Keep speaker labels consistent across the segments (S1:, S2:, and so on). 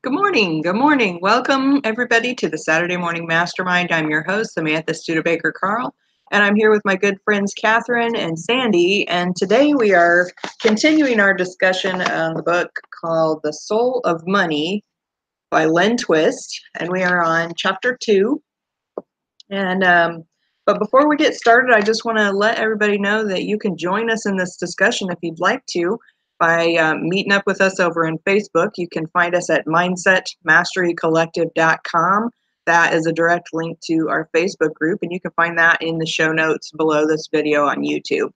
S1: Good morning. Good morning. Welcome, everybody, to the Saturday Morning Mastermind. I'm your host, Samantha Studebaker Carl, and I'm here with my good friends, Catherine and Sandy. And today we are continuing our discussion on the book called The Soul of Money by Lynne Twist. And we are on chapter 2. But before we get started, I just want to let everybody know that you can join us in this discussion if you'd like to by meeting up with us over on Facebook. You can find us at mindsetmasterycollective.com. That is a direct link to our Facebook group, and you can find that in the show notes below this video on YouTube.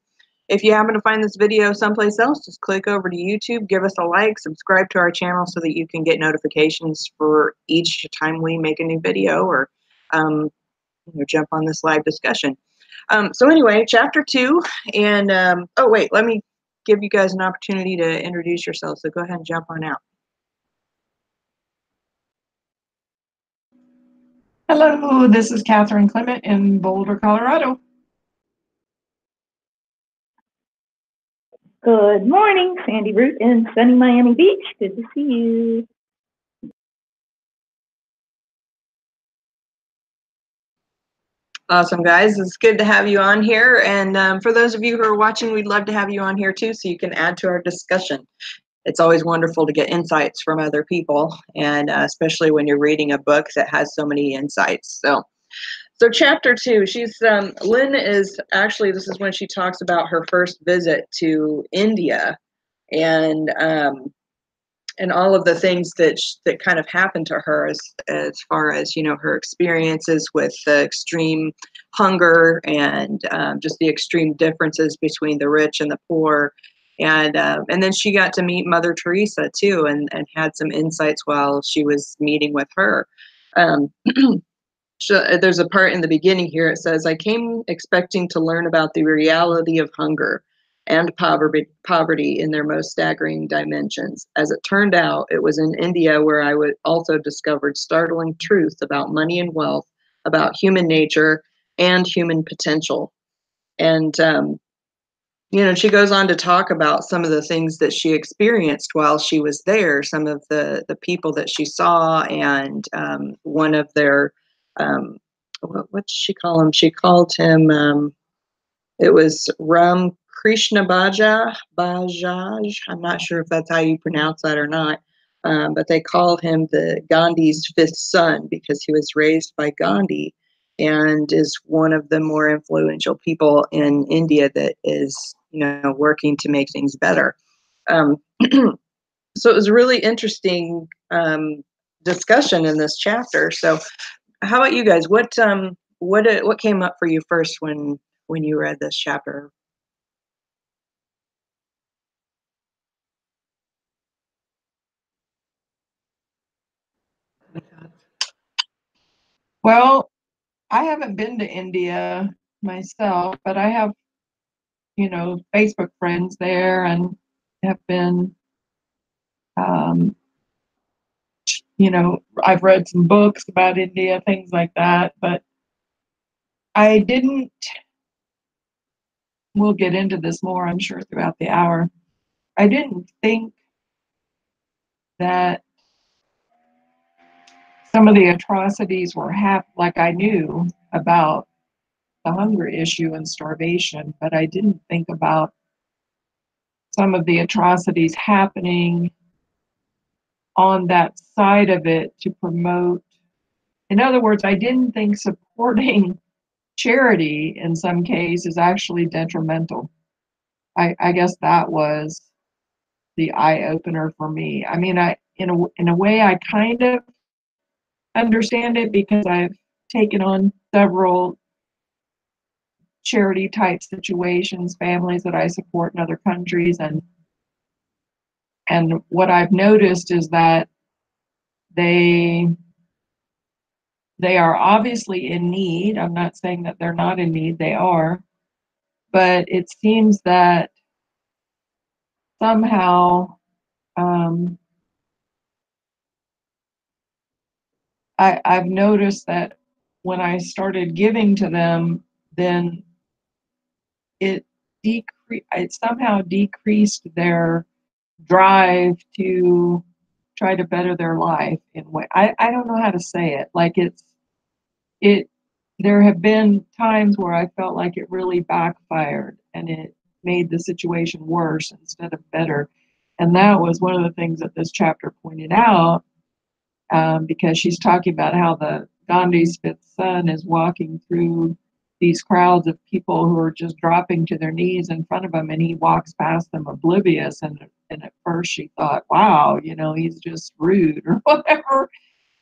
S1: If you happen to find this video someplace else, just click over to YouTube, give us a like, subscribe to our channel so that you can get notifications for each time we make a new video or jump on this live discussion. So anyway, chapter 2, and oh wait, let me give you guys an opportunity to introduce yourselves. So go ahead and jump on out.
S2: Hello, this is Catherine Clement in Boulder, Colorado.
S3: Good morning, Sandy Root in sunny Miami Beach. Good to see you.
S1: Awesome, guys. It's good to have you on here. And for those of you who are watching, we'd love to have you on here too, so you can add to our discussion. It's always wonderful to get insights from other people, and especially when you're reading a book that has so many insights. So chapter 2, Lynne is actually, this is when she talks about her first visit to India, and all of the things that kind of happened to her as far as her experiences with the extreme hunger and just the extreme differences between the rich and the poor, and then she got to meet Mother Teresa too, and had some insights while she was meeting with her. There's a part in the beginning here. It says, "I came expecting to learn about the reality of hunger and poverty in their most staggering dimensions. As it turned out, it was in India where I also discovered startling truth about money and wealth, about human nature and human potential." And she goes on to talk about some of the things that she experienced while she was there, some of the people that she saw, and one of their what did she call him? She called him, it was Ram Krishna Bajaj. I'm not sure if that's how you pronounce that or not, but they called him the Gandhi's fifth son because he was raised by Gandhi and is one of the more influential people in India that is, working to make things better. So it was a really interesting discussion in this chapter. So how about you guys? What came up for you first when you read this chapter?
S2: Well, I haven't been to India myself, but I have, Facebook friends there and have been, I've read some books about India, things like that, but we'll get into this more, I'm sure, throughout the hour. I didn't think that some of the atrocities were like I knew about the hunger issue and starvation, but I didn't think about some of the atrocities happening on that side of it to promote. In other words, I didn't think supporting charity in some cases is actually detrimental. I guess that was the eye opener for me. I mean, in a way, I kind of understand it because I've taken on several charity type situations, families that I support in other countries, and what I've noticed is that they are obviously in need. I'm not saying that they're not in need, they are, but it seems that somehow I've noticed that when I started giving to them, then it somehow decreased their drive to try to better their life in way. I don't know how to say it. Like it there have been times where I felt like it really backfired and it made the situation worse instead of better. And that was one of the things that this chapter pointed out, because she's talking about how the Gandhi's fifth son is walking through these crowds of people who are just dropping to their knees in front of him, and he walks past them oblivious. And at first she thought, wow, he's just rude or whatever.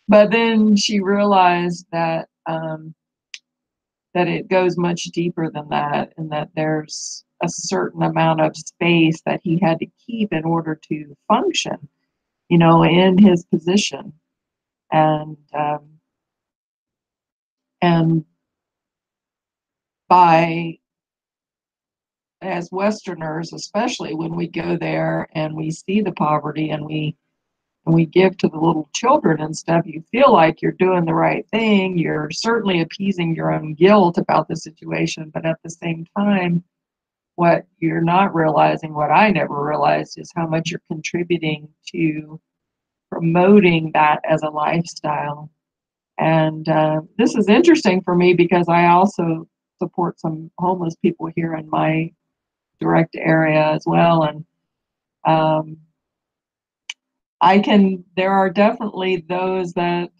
S2: But then she realized that that it goes much deeper than that, and that there's a certain amount of space that he had to keep in order to function, in his position. And by, as Westerners, especially when we go there and we see the poverty and we give to the little children and stuff, you feel like you're doing the right thing. You're certainly appeasing your own guilt about the situation, but at the same time, what you're not realizing, what I never realized, is how much you're contributing to promoting that as a lifestyle. And this is interesting for me because I also support some homeless people here in my direct area as well. And there are definitely those that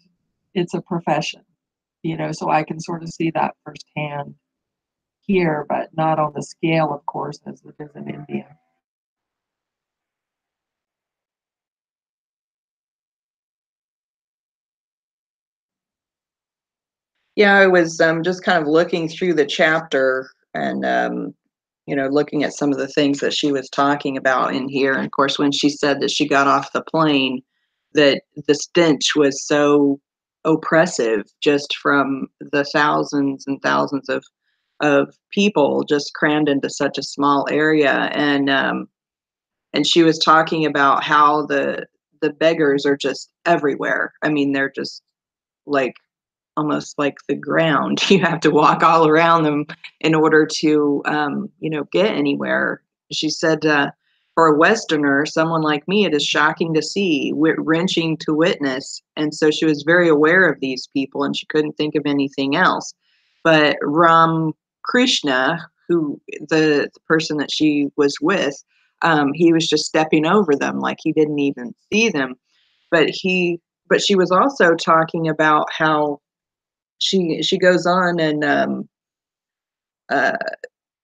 S2: it's a profession, so I can sort of see that firsthand here, but not on the scale, of course, as it is in India.
S1: Yeah, I was just kind of looking through the chapter and looking at some of the things that she was talking about in here. And of course, when she said that she got off the plane, that the stench was so oppressive just from the thousands and thousands of people just crammed into such a small area. And she was talking about how the beggars are just everywhere. I mean, they're just like almost like the ground. You have to walk all around them in order to, get anywhere. She said, for a Westerner, someone like me, it is shocking to see, wrenching to witness. And so she was very aware of these people and she couldn't think of anything else. But Ram Krishna, who the person that she was with, he was just stepping over them like he didn't even see them. But she was also talking about how she goes on and uh,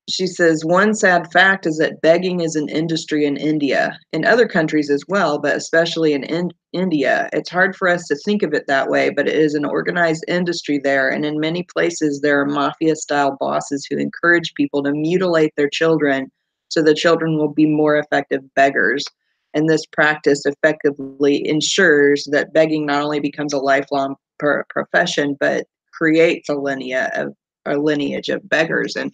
S1: she says, one sad fact is that begging is an industry in India, in other countries as well, but especially in India. It's hard for us to think of it that way, but it is an organized industry there. And in many places, there are mafia-style bosses who encourage people to mutilate their children so the children will be more effective beggars. And this practice effectively ensures that begging not only becomes a lifelong profession, but creates a lineage of beggars. And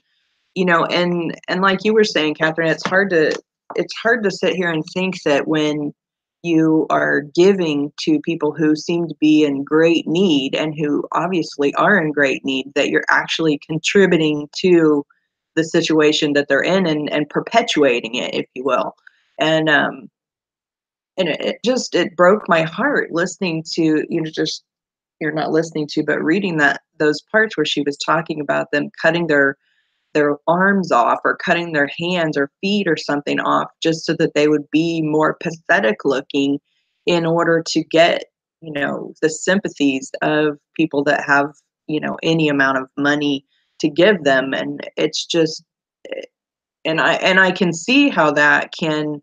S1: like you were saying, Catherine, it's hard to sit here and think that when you are giving to people who seem to be in great need and who obviously are in great need, that you're actually contributing to the situation that they're in and perpetuating it, if you will. And it broke my heart listening to, just, you're not listening to, but reading those parts where she was talking about them cutting their arms off or cutting their hands or feet or something off just so that they would be more pathetic looking in order to get, the sympathies of people that have, any amount of money to give them. And it's just, and I can see how that can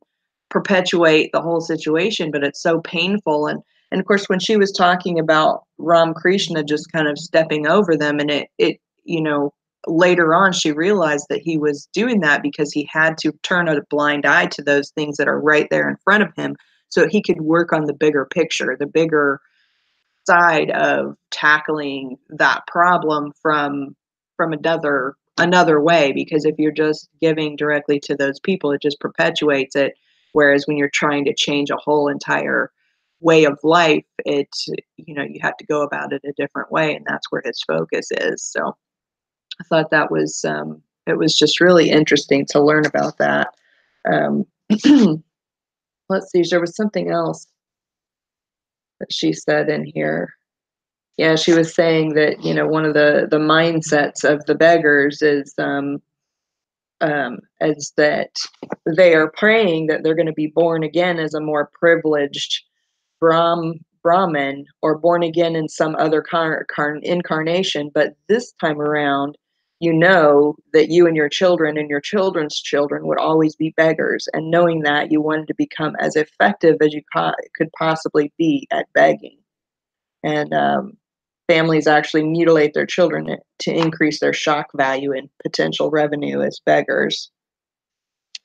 S1: perpetuate the whole situation, but it's so painful. And of course, when she was talking about Ram Krishna just kind of stepping over them, and it later on she realized that he was doing that because he had to turn a blind eye to those things that are right there in front of him so he could work on the bigger picture, the bigger side of tackling that problem from another way. Because if you're just giving directly to those people, it just perpetuates it. Whereas when you're trying to change a whole entire way of life, you have to go about it a different way, and that's where his focus is. So I thought that was it was just really interesting to learn about that. Let's see, there was something else that she said in here. Yeah, she was saying that, one of the mindsets of the beggars is that they are praying that they're going to be born again as a more privileged Brahmin, or born again in some other incarnation. But this time around, that you and your children and your children's children would always be beggars. And knowing that, you wanted to become as effective as you could possibly be at begging. And families actually mutilate their children to increase their shock value and potential revenue as beggars.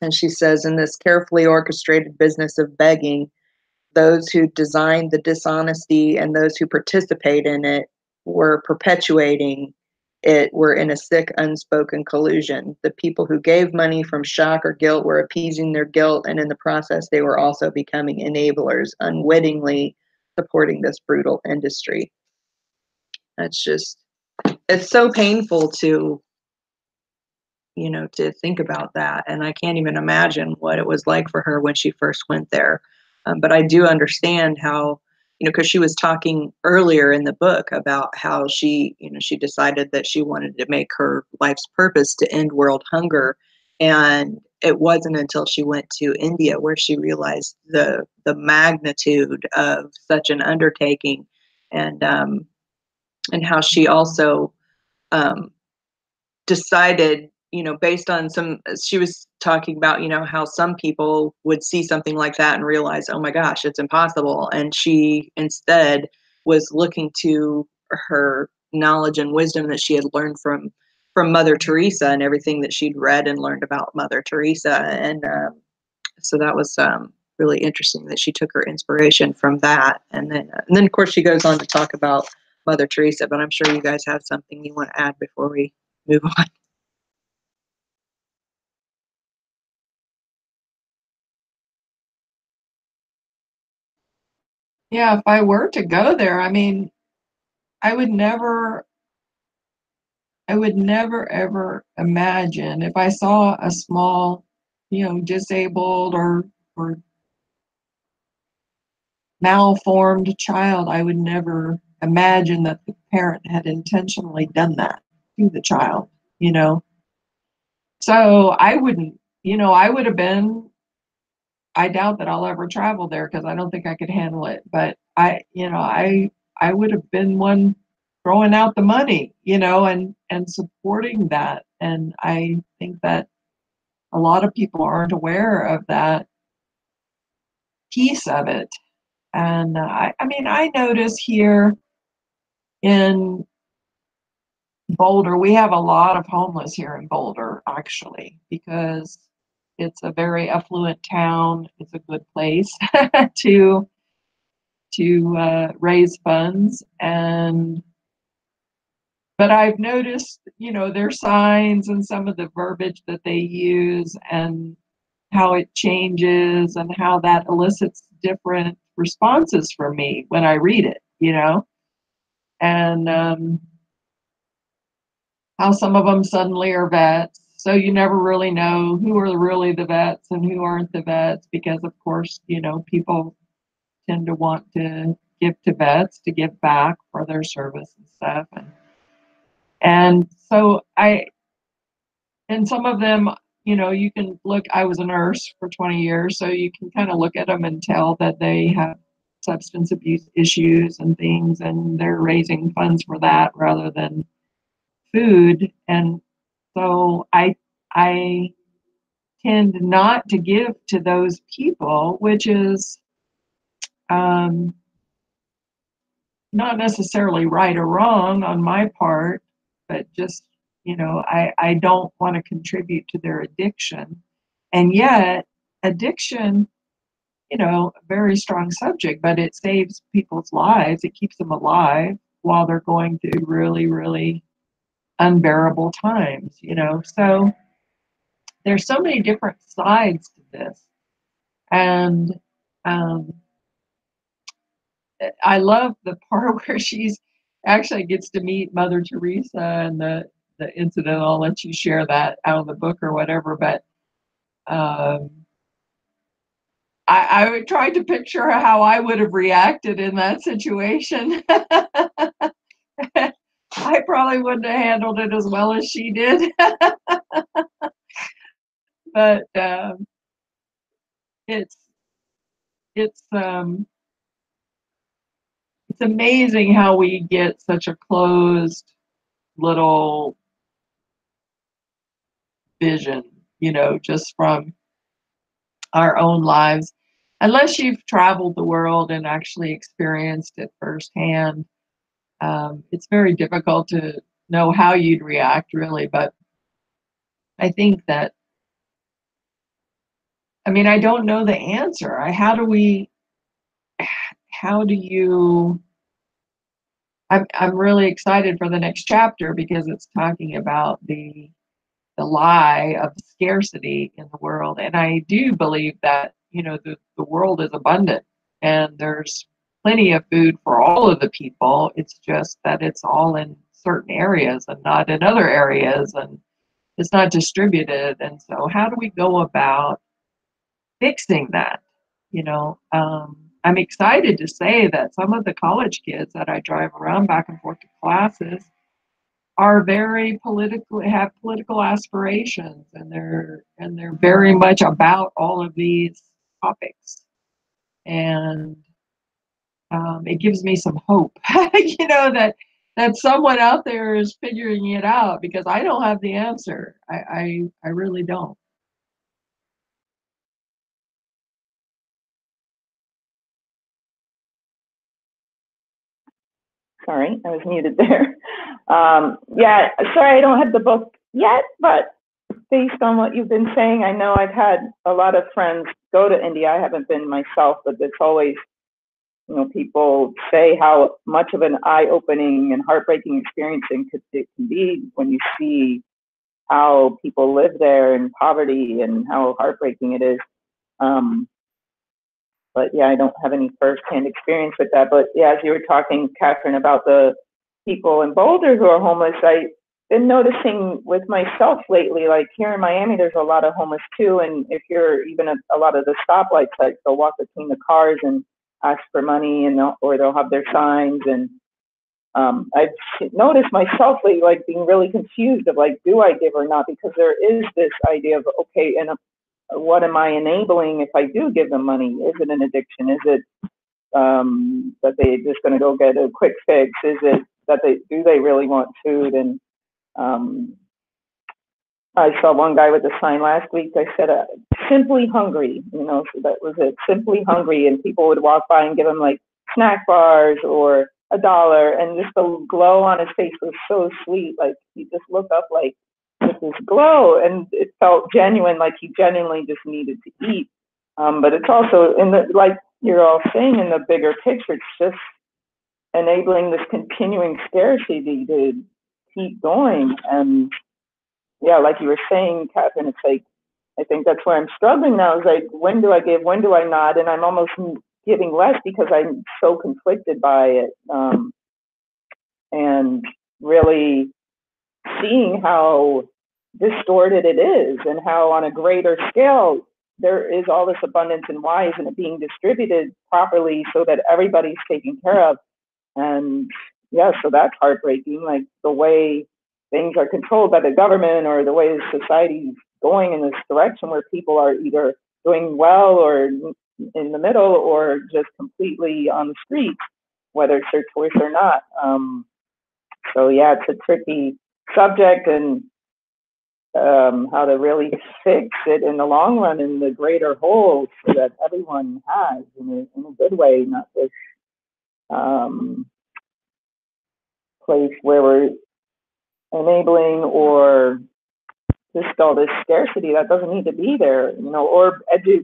S1: And she says, in this carefully orchestrated business of begging, those who designed the dishonesty and those who participate in it were perpetuating it, were in a sick, unspoken collusion. The people who gave money from shock or guilt were appeasing their guilt, and in the process, they were also becoming enablers, unwittingly supporting this brutal industry. It's so painful to think about that. And I can't even imagine what it was like for her when she first went there. But I do understand how, because she was talking earlier in the book about how she decided that she wanted to make her life's purpose to end world hunger. And it wasn't until she went to India where she realized the magnitude of such an undertaking, and how she also decided, based on she was talking about, how some people would see something like that and realize, oh my gosh, it's impossible. And she instead was looking to her knowledge and wisdom that she had learned from Mother Teresa and everything that she'd read and learned about Mother Teresa. And so that was really interesting that she took her inspiration from that. And then of course she goes on to talk about Mother Teresa, but I'm sure you guys have something you want to add before we move on.
S2: Yeah, if I were to go there, I mean, I would never ever imagine, if I saw a small, disabled or malformed child, I would never imagine that the parent had intentionally done that to the child, So I wouldn't, I would have been, I doubt that I'll ever travel there because I don't think I could handle it. But I would have been one throwing out the money, and supporting that. And I think that a lot of people aren't aware of that piece of it. And I mean, I notice here in Boulder, we have a lot of homeless here in Boulder, actually, because it's a very affluent town. It's a good place to raise funds. But I've noticed, their signs and some of the verbiage that they use and how it changes and how that elicits different responses from me when I read it, and how some of them suddenly are vets. So you never really know who are really the vets and who aren't the vets, because of course, people tend to want to give to vets to give back for their service and stuff. And so and some of them, you can look, I was a nurse for 20 years, so you can kind of look at them and tell that they have substance abuse issues and things, and they're raising funds for that rather than food. And so I tend not to give to those people, which is not necessarily right or wrong on my part, but just, I don't want to contribute to their addiction. And yet, addiction, a very strong subject, but it saves people's lives. It keeps them alive while they're going through really, really unbearable times, So there's so many different sides to this. And I love the part where she's actually gets to meet Mother Teresa, and the incident. I'll let you share that out of the book or whatever. But I tried to picture how I would have reacted in that situation. I probably wouldn't have handled it as well as she did. But it's it's it's amazing how we get such a closed little vision, just from our own lives. Unless you've traveled the world and actually experienced it firsthand, it's very difficult to know how you'd react, really. But I think that, I don't know the answer. How do you, I'm really excited for the next chapter because it's talking about the lie of scarcity in the world. And I do believe that, the world is abundant and there's plenty of food for all of the people. It's just that it's all in certain areas and not in other areas, and it's not distributed. And so how do we go about fixing that? I'm excited to say that some of the college kids that I drive around back and forth to classes are very have political aspirations, and they're very much about all of these topics, and it gives me some hope, that someone out there is figuring it out, because I don't have the answer. I really don't.
S3: Sorry, I was muted there. Yeah, sorry, I don't have the book yet, but based on what you've been saying, I know I've had a lot of friends go to India. I haven't been myself, but it's always, people say how much of an eye-opening and heartbreaking experience it can be when you see how people live there in poverty and how heartbreaking it is. But yeah, I don't have any firsthand experience with that. But yeah, as you were talking, Catherine, about the people in Boulder who are homeless, I've been noticing with myself lately, like here in Miami, there's a lot of homeless too. And if you're even at a lot of the stoplights, like they'll walk between the cars and ask for money, and or they'll have their signs. And I've noticed myself lately, like being really confused of like, do I give or not? Because there is this idea of, okay, and what am I enabling if I do give them money? Is it an addiction? Is it that they're just going to go get a quick fix? Is it that do they really want food? And I saw one guy with a sign last week. I said, simply hungry, so that was it, simply hungry. And people would walk by and give him like snack bars or $1. And just the glow on his face was so sweet. Like he just looked up like with this glow, and it felt genuine, like he genuinely just needed to eat. But it's also like you're all saying, in the bigger picture, it's just enabling this continuing scarcity to keep going. And yeah, like you were saying, Catherine, it's like, I think that's where I'm struggling now, is like, when do I give, when do I not? And I'm almost giving less because I'm so conflicted by it. And really seeing how distorted it is, and how on a greater scale there is all this abundance, and why isn't it being distributed properly so that everybody's taken care of? And yeah, so that's heartbreaking, like the way things are controlled by the government, or the way society's going in this direction where people are either doing well or in the middle, or just completely on the streets, whether it's their choice or not. So yeah, it's a tricky subject, and how to really fix it in the long run, in the greater whole, so that everyone has, in a good way, not this place where we're enabling or just all this scarcity that doesn't need to be there, or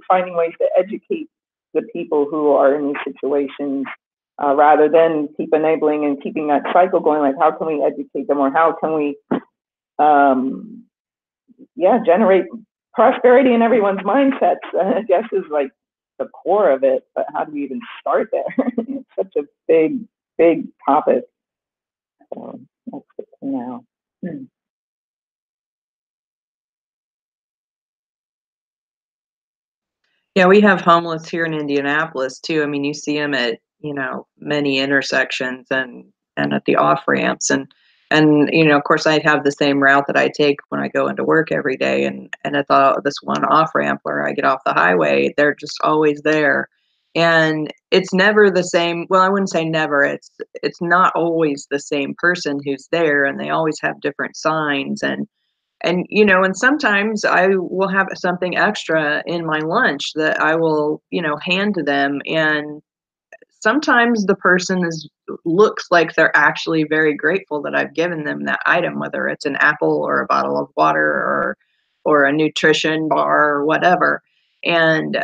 S3: finding ways to educate the people who are in these situations, rather than keep enabling and keeping that cycle going. Like, how can we educate them, or how can we generate prosperity in everyone's mindsets? I guess is like the core of it, but how do we even start there? It's such a big topic. So that's it for now.
S1: Yeah, we have homeless here in Indianapolis too. I mean, you see them at, many intersections and at the off ramps and of course I have the same route that I take when I go into work every day and at this one off ramp where I get off the highway, they're just always there. And it's never the same, well, I wouldn't say never. It's not always the same person who's there, and they always have different signs and sometimes I will have something extra in my lunch that I will, hand to them. And sometimes the person looks like they're actually very grateful that I've given them that item, whether it's an apple or a bottle of water or a nutrition bar or whatever. And,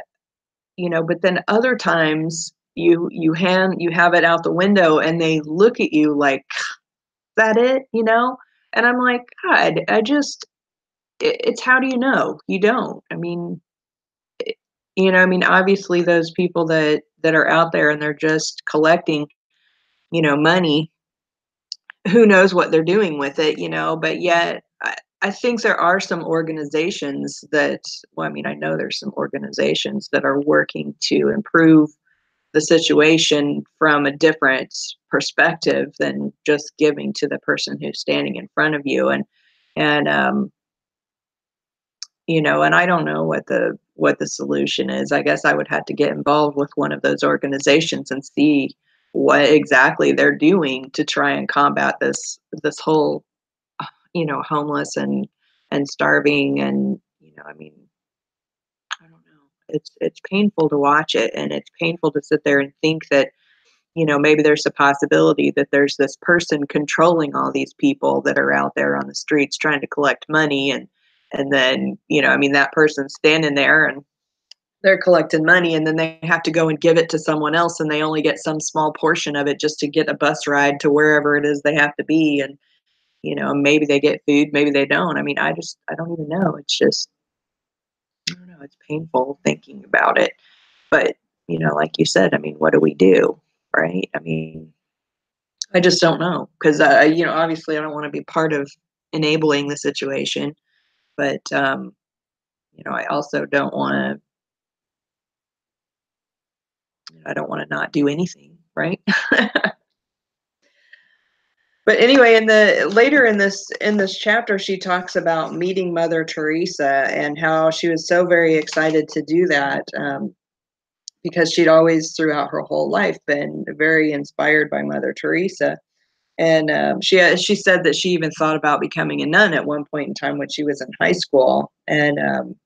S1: but then other times you have it out the window and they look at you like, is that it? And I'm like, God, it's how do you know? You don't. I mean, obviously those people that are out there and they're just collecting, money, who knows what they're doing with it, but yet I think there are some organizations that, well, I mean, I know there's some organizations that are working to improve the situation from a different perspective than just giving to the person who's standing in front of you. And and I don't know what the solution is. I guess I would have to get involved with one of those organizations and see what exactly they're doing to try and combat this whole, homeless and starving and, I mean, I don't know. It's painful to watch it, and it's painful to sit there and think that, maybe there's a possibility that there's this person controlling all these people that are out there on the streets trying to collect money and then, I mean, that person's standing there and they're collecting money and then they have to go and give it to someone else and they only get some small portion of it just to get a bus ride to wherever it is they have to be. And, maybe they get food, maybe they don't. I mean, I don't even know. It's just, I don't know. It's painful thinking about it. But, like you said, I mean, what do we do? Right? I mean, I just don't know because, obviously I don't want to be part of enabling the situation, but, I also don't want I don't want to not do anything, right? But anyway, in the later in this chapter, she talks about meeting Mother Teresa and how she was so very excited to do that because she'd always, throughout her whole life, been very inspired by Mother Teresa. And she said that she even thought about becoming a nun at one point in time when she was in high school. And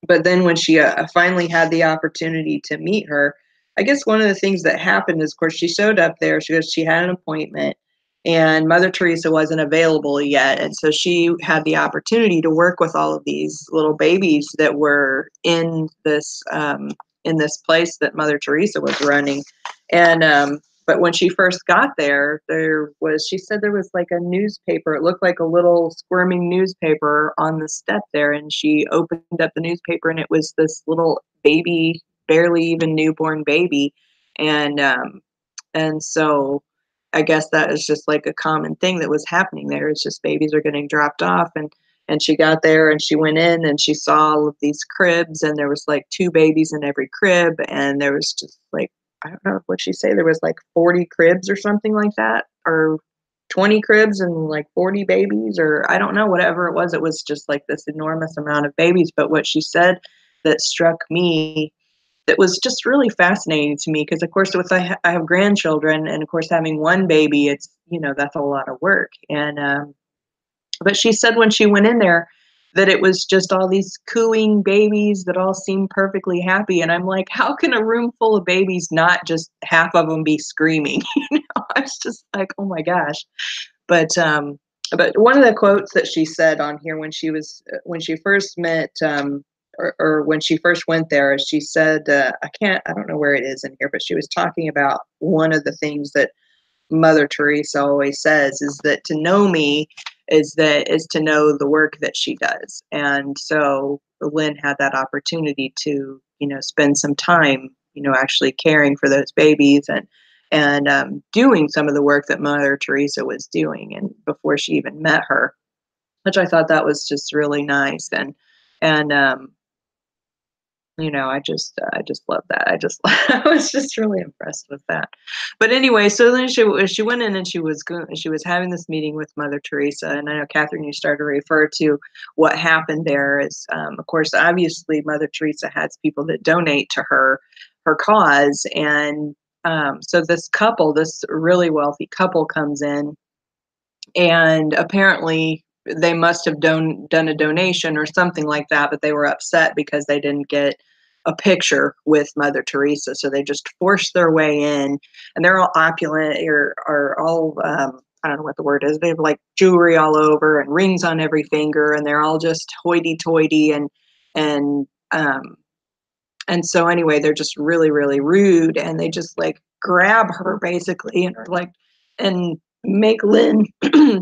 S1: but then when she finally had the opportunity to meet her, I guess one of the things that happened is, of course, she showed up there. She had an appointment, and Mother Teresa wasn't available yet, and so she had the opportunity to work with all of these little babies that were in this place that Mother Teresa was running, and but when she first got there, she said there was like a newspaper. It looked like a little squirming newspaper on the step there. And she opened up the newspaper and it was this little baby, barely even newborn baby. And so I guess that is just like a common thing that was happening there. It's just babies are getting dropped off. And she got there and she went in and she saw all of these cribs and there was like two babies in every crib. And there was just like, I don't know what she say. There was like 40 cribs or something like that, or 20 cribs and like 40 babies, or I don't know, whatever it was. It was just like this enormous amount of babies. But what she said that struck me, that was just really fascinating to me, because of course, I have grandchildren, and of course, having one baby, it's that's a lot of work. And but she said when she went in there that it was just all these cooing babies that all seemed perfectly happy. And I'm like, how can a room full of babies not just half of them be screaming? I was just like, oh my gosh. But one of the quotes that she said on here when she first met, or when she first went there, she said, I don't know where it is in here, but she was talking about one of the things that Mother Teresa always says is that to know me is to know the work that she does. And so Lynne had that opportunity to, spend some time, actually caring for those babies and doing some of the work that Mother Teresa was doing, and before she even met her, which I thought that was just really nice. And I just love that. I was just really impressed with that. But anyway, so then she went in and she was having this meeting with Mother Teresa, and I know Catherine, you started to refer to what happened there is, of course, obviously Mother Teresa has people that donate to her cause, and so this really wealthy couple comes in, and apparently they must have done a donation or something like that, but they were upset because they didn't get a picture with Mother Teresa, so they just forced their way in, and they're all opulent, or are all I don't know what the word is. They have like jewelry all over and rings on every finger, and they're all just hoity-toity, and um, and so anyway, they're just really, really rude, and they just like grab her basically, and are like, and make Lynn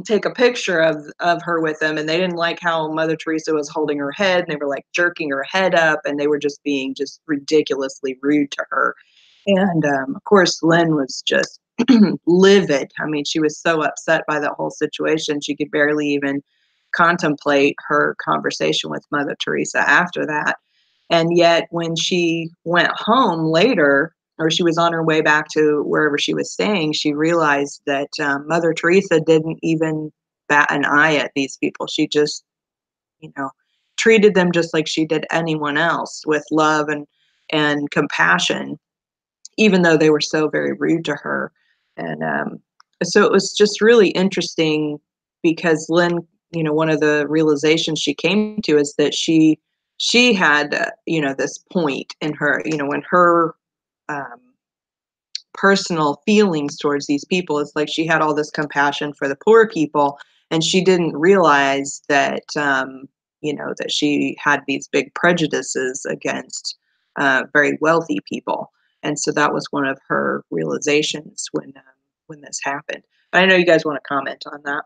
S1: take a picture of her with them. And they didn't like how Mother Teresa was holding her head, and they were like jerking her head up, and they were just being just ridiculously rude to her. And of course, Lynn was just livid. I mean, she was so upset by that whole situation. She could barely even contemplate her conversation with Mother Teresa after that. And yet, when she went home later, or she was on her way back to wherever she was staying, she realized that Mother Teresa didn't even bat an eye at these people. She just, you know, treated them just like she did anyone else, with love and compassion, even though they were so very rude to her. And so it was just really interesting, because Lynn, one of the realizations she came to is that she had, this point in her, when her um, personal feelings towards these people, it's like she had all this compassion for the poor people, and she didn't realize that, that she had these big prejudices against very wealthy people. And so that was one of her realizations when this happened. I know you guys want to comment on that.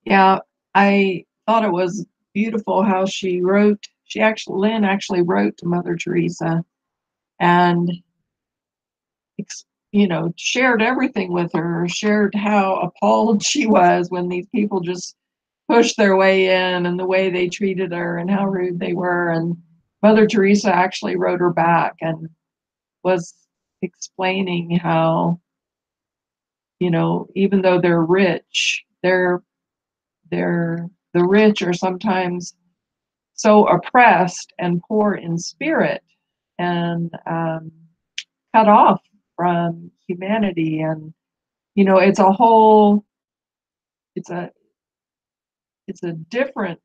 S2: Yeah, I thought it was beautiful how Lynn actually wrote to Mother Teresa and, shared everything with her, shared how appalled she was when these people just pushed their way in, and the way they treated her and how rude they were. And Mother Teresa actually wrote her back and was explaining how, even though they're rich, the rich are sometimes so oppressed and poor in spirit, and cut off from humanity. And it's a whole it's a it's a different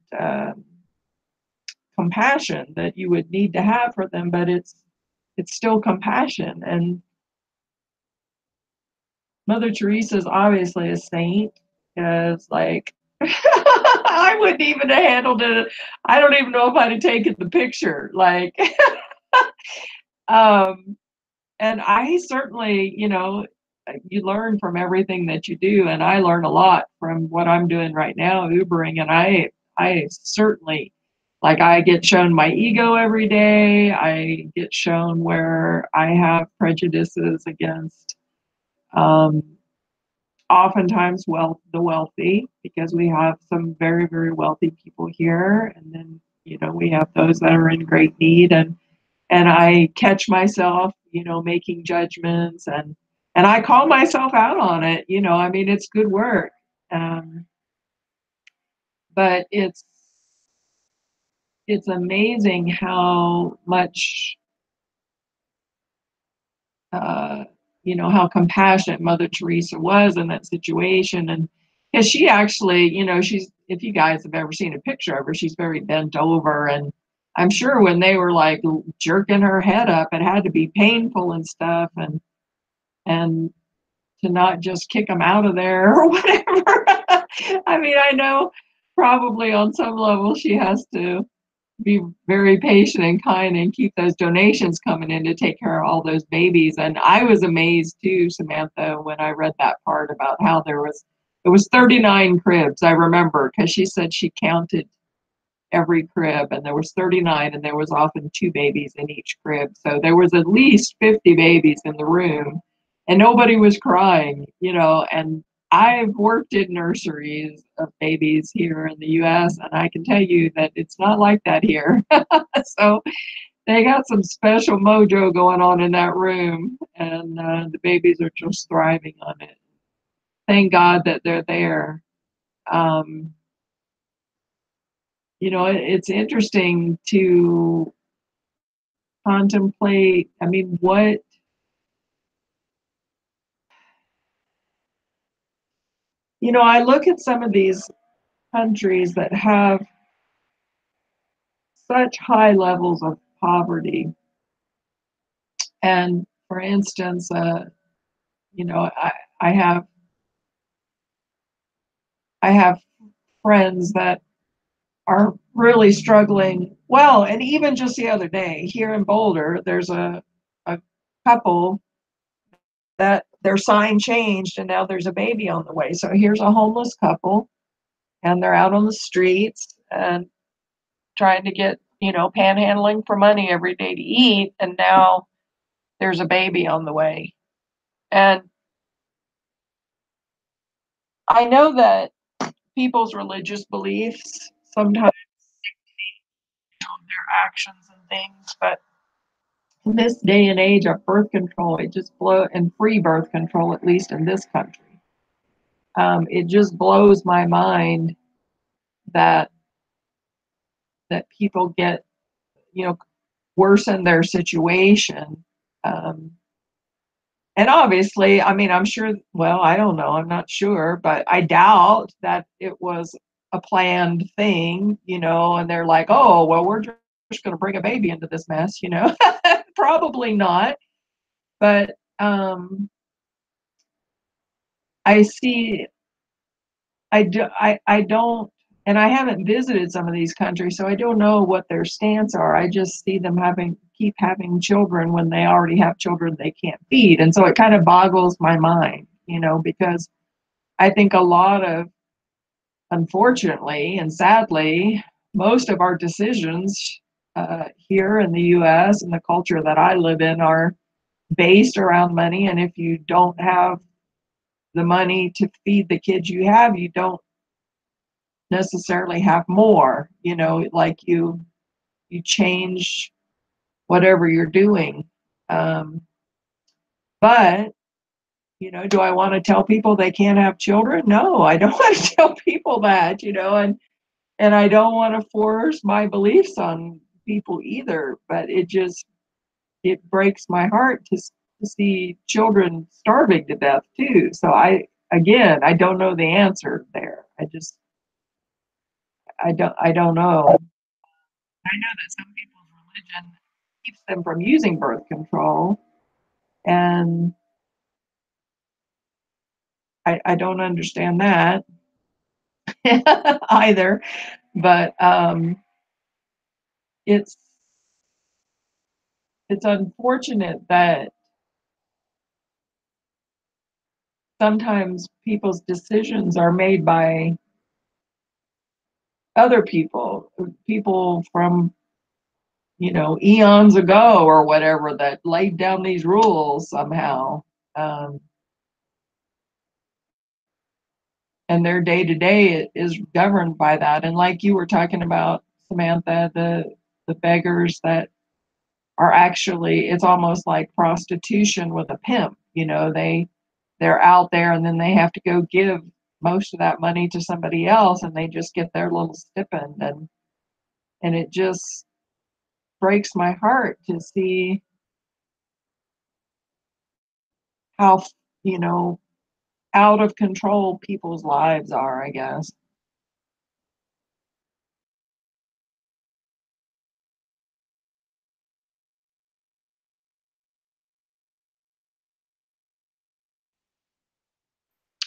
S2: compassion that you would need to have for them, but it's still compassion. And Mother Teresa is obviously a saint, because like I wouldn't even have handled it. I don't even know if I'd have taken the picture. Like um and I certainly, you learn from everything that you do, and I learn a lot from what I'm doing right now, Ubering. And I certainly, like, I get shown my ego every day. I get shown where I have prejudices against, um, oftentimes, the wealthy, because we have some very, very wealthy people here, and then we have those that are in great need. And I catch myself, making judgments, and I call myself out on it. I mean, it's good work, but it's amazing how much, uh, how compassionate Mother Teresa was in that situation. And because she actually, if you guys have ever seen a picture of her, she's very bent over. And I'm sure when they were like jerking her head up, it had to be painful and stuff. And to not just kick them out of there or whatever. I mean, I know probably on some level she has to be very patient and kind and keep those donations coming in to take care of all those babies. And I was amazed too, Samantha, when I read that part about how it was 39 cribs. I remember, because she said she counted every crib, and there was 39, and there was often 2 babies in each crib. So there was at least 50 babies in the room, and nobody was crying, and I've worked in nurseries of babies here in the US, and I can tell you that it's not like that here. So they got some special mojo going on in that room, and the babies are just thriving on it. Thank God that they're there. Um, it's interesting to contemplate. I mean, I look at some of these countries that have such high levels of poverty. And for instance, I have friends that are really struggling. Well, and even just the other day here in Boulder, there's a couple that their sign changed and now there's a baby on the way. So here's a homeless couple and they're out on the streets and trying to get, panhandling for money every day to eat. And now there's a baby on the way. And I know that people's religious beliefs sometimes their actions and things, but in this day and age of birth control, and free birth control, at least in this country, it just blows my mind that people get, worsen their situation. And obviously, I mean, I'm sure, well, I don't know, I'm not sure, but I doubt that it was a planned thing, and they're like, oh, well, we're just going to bring a baby into this mess, Probably not. But I see, I don't, and I haven't visited some of these countries, so I don't know what their stance are. I just see them keep having children when they already have children they can't feed. And so it kind of boggles my mind, because I think a lot of, unfortunately and sadly, most of our decisions here in the US and the culture that I live in are based around money. And if you don't have the money to feed the kids you have, you don't necessarily have more, like you change whatever you're doing. But do I want to tell people they can't have children? No, I don't want to tell people that, and I don't want to force my beliefs on people either, but it breaks my heart to see children starving to death too. So I don't know the answer there. I don't know. I know that some people's religion keeps them from using birth control, and I don't understand that either. But it's unfortunate that sometimes people's decisions are made by other people from eons ago or whatever, that laid down these rules somehow, and their day to day is governed by that. And like you were talking about, Samantha, the beggars that are actually, it's almost like prostitution with a pimp. They're out there and then they have to go give most of that money to somebody else and they just get their little stipend, and it just breaks my heart to see how out of control people's lives are, I guess.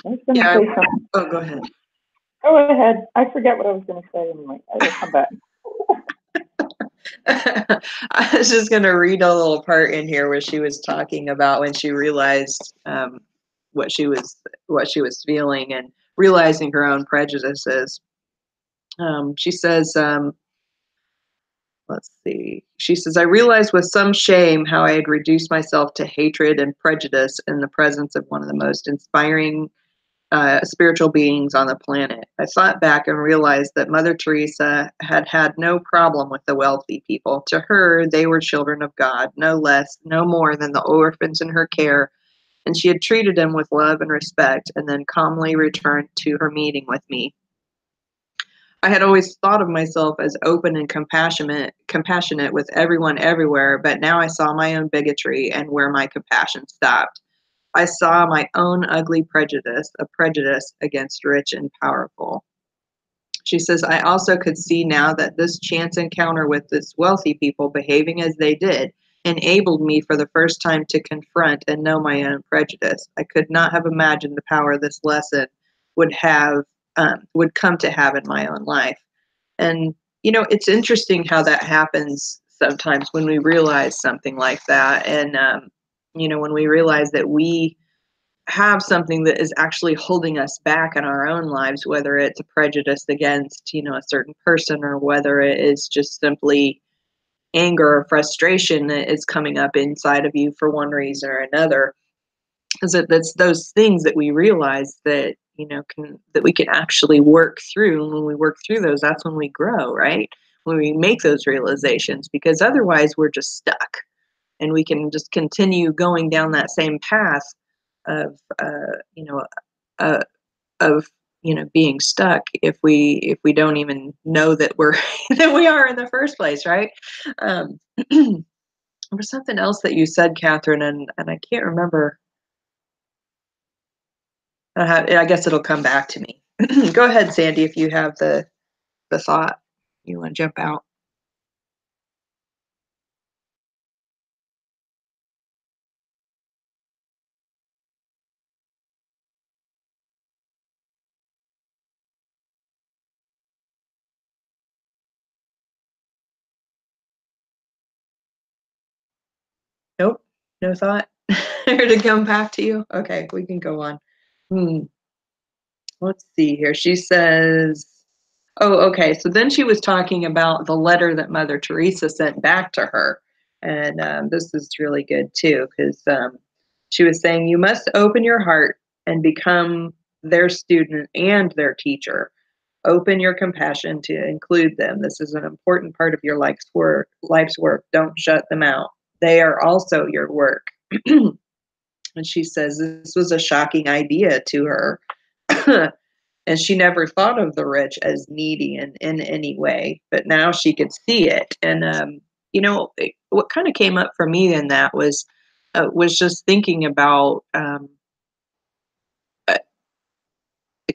S3: I was going to
S1: Yeah.
S3: say something.
S1: Oh, go ahead.
S3: Go ahead. I forget what I was going to say anyway. I will come back.
S1: I was just going to read a little part in here where she was talking about when she realized what she was feeling and realizing her own prejudices. She says, let's see. She says, I realized with some shame how I had reduced myself to hatred and prejudice in the presence of one of the most inspiring spiritual beings on the planet. I thought back and realized that Mother Teresa had had no problem with the wealthy people. To her, they were children of God, no less, no more than the orphans in her care, and she had treated them with love and respect, and then calmly returned to her meeting with me. I had always thought of myself as open and compassionate with everyone everywhere, but now I saw my own bigotry and where my compassion stopped. I saw my own ugly prejudice, a prejudice against rich and powerful. She says, I also could see now that this chance encounter with this wealthy people behaving as they did enabled me for the first time to confront and know my own prejudice. I could not have imagined the power this lesson would have, would come to have in my own life. And, it's interesting how that happens sometimes when we realize something like that. And, when we realize that we have something that is actually holding us back in our own lives, whether it's a prejudice against, a certain person, or whether it is just simply anger or frustration that is coming up inside of you for one reason or another. Is that that's those things that we realize that, that we can actually work through. And when we work through those, that's when we grow, right? When we make those realizations, because otherwise we're just stuck and we can just continue going down that same path of uh, of being stuck if we don't even know that we're that we are in the first place, right? There was something else that you said, Catherine, and I can't remember. I guess it'll come back to me. Go ahead, Sandy, if you have the thought you want to jump out. Nope, no thought. Or to come back to you. Okay, we can go on. Hmm. Let's see here. She says, oh, okay. So then she was talking about the letter that Mother Teresa sent back to her. And this is really good too, because she was saying, you must open your heart and become their student and their teacher. Open your compassion to include them. This is an important part of your life's work. Don't shut them out. They are also your work. And she says this was a shocking idea to her. And she never thought of the rich as needy in any way, but now she could see it. And what kind of came up for me in that was just thinking about uh,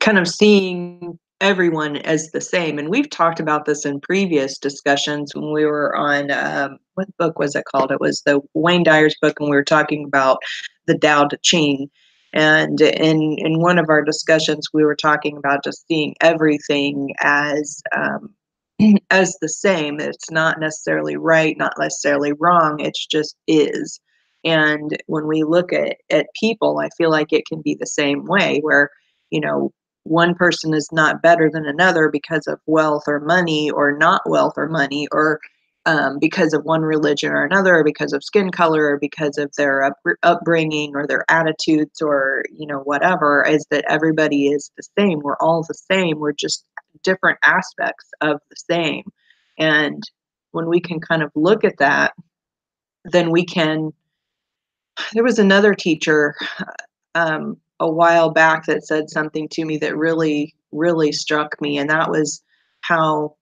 S1: kind of seeing everyone as the same. And we've talked about this in previous discussions when we were on what book was it called? It was the Wayne Dyer's book, and we were talking about the Tao Te Ching. And in one of our discussions, we were talking about just seeing everything as the same. It's not necessarily right, not necessarily wrong. It's just is. And when we look at people, I feel like it can be the same way, where one person is not better than another because of wealth or money, or not wealth or money, or because of one religion or another, or because of skin color, or because of their upbringing, or their attitudes, or whatever. Is that everybody is the same. We're all the same. We're just different aspects of the same. And when we can kind of look at that, then we can. There was another teacher a while back that said something to me that really, really struck me. And that was how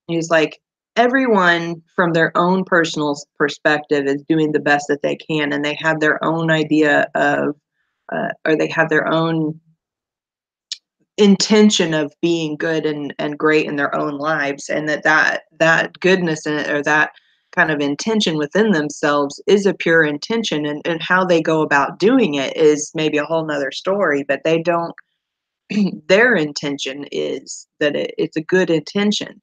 S1: he's like, everyone from their own personal perspective is doing the best that they can. And they have their own idea of, or they have their own intention of being good and great in their own lives. And that goodness in it, or that kind of intention within themselves, is a pure intention, and how they go about doing it is maybe a whole nother story, but they don't their intention is that it's a good intention.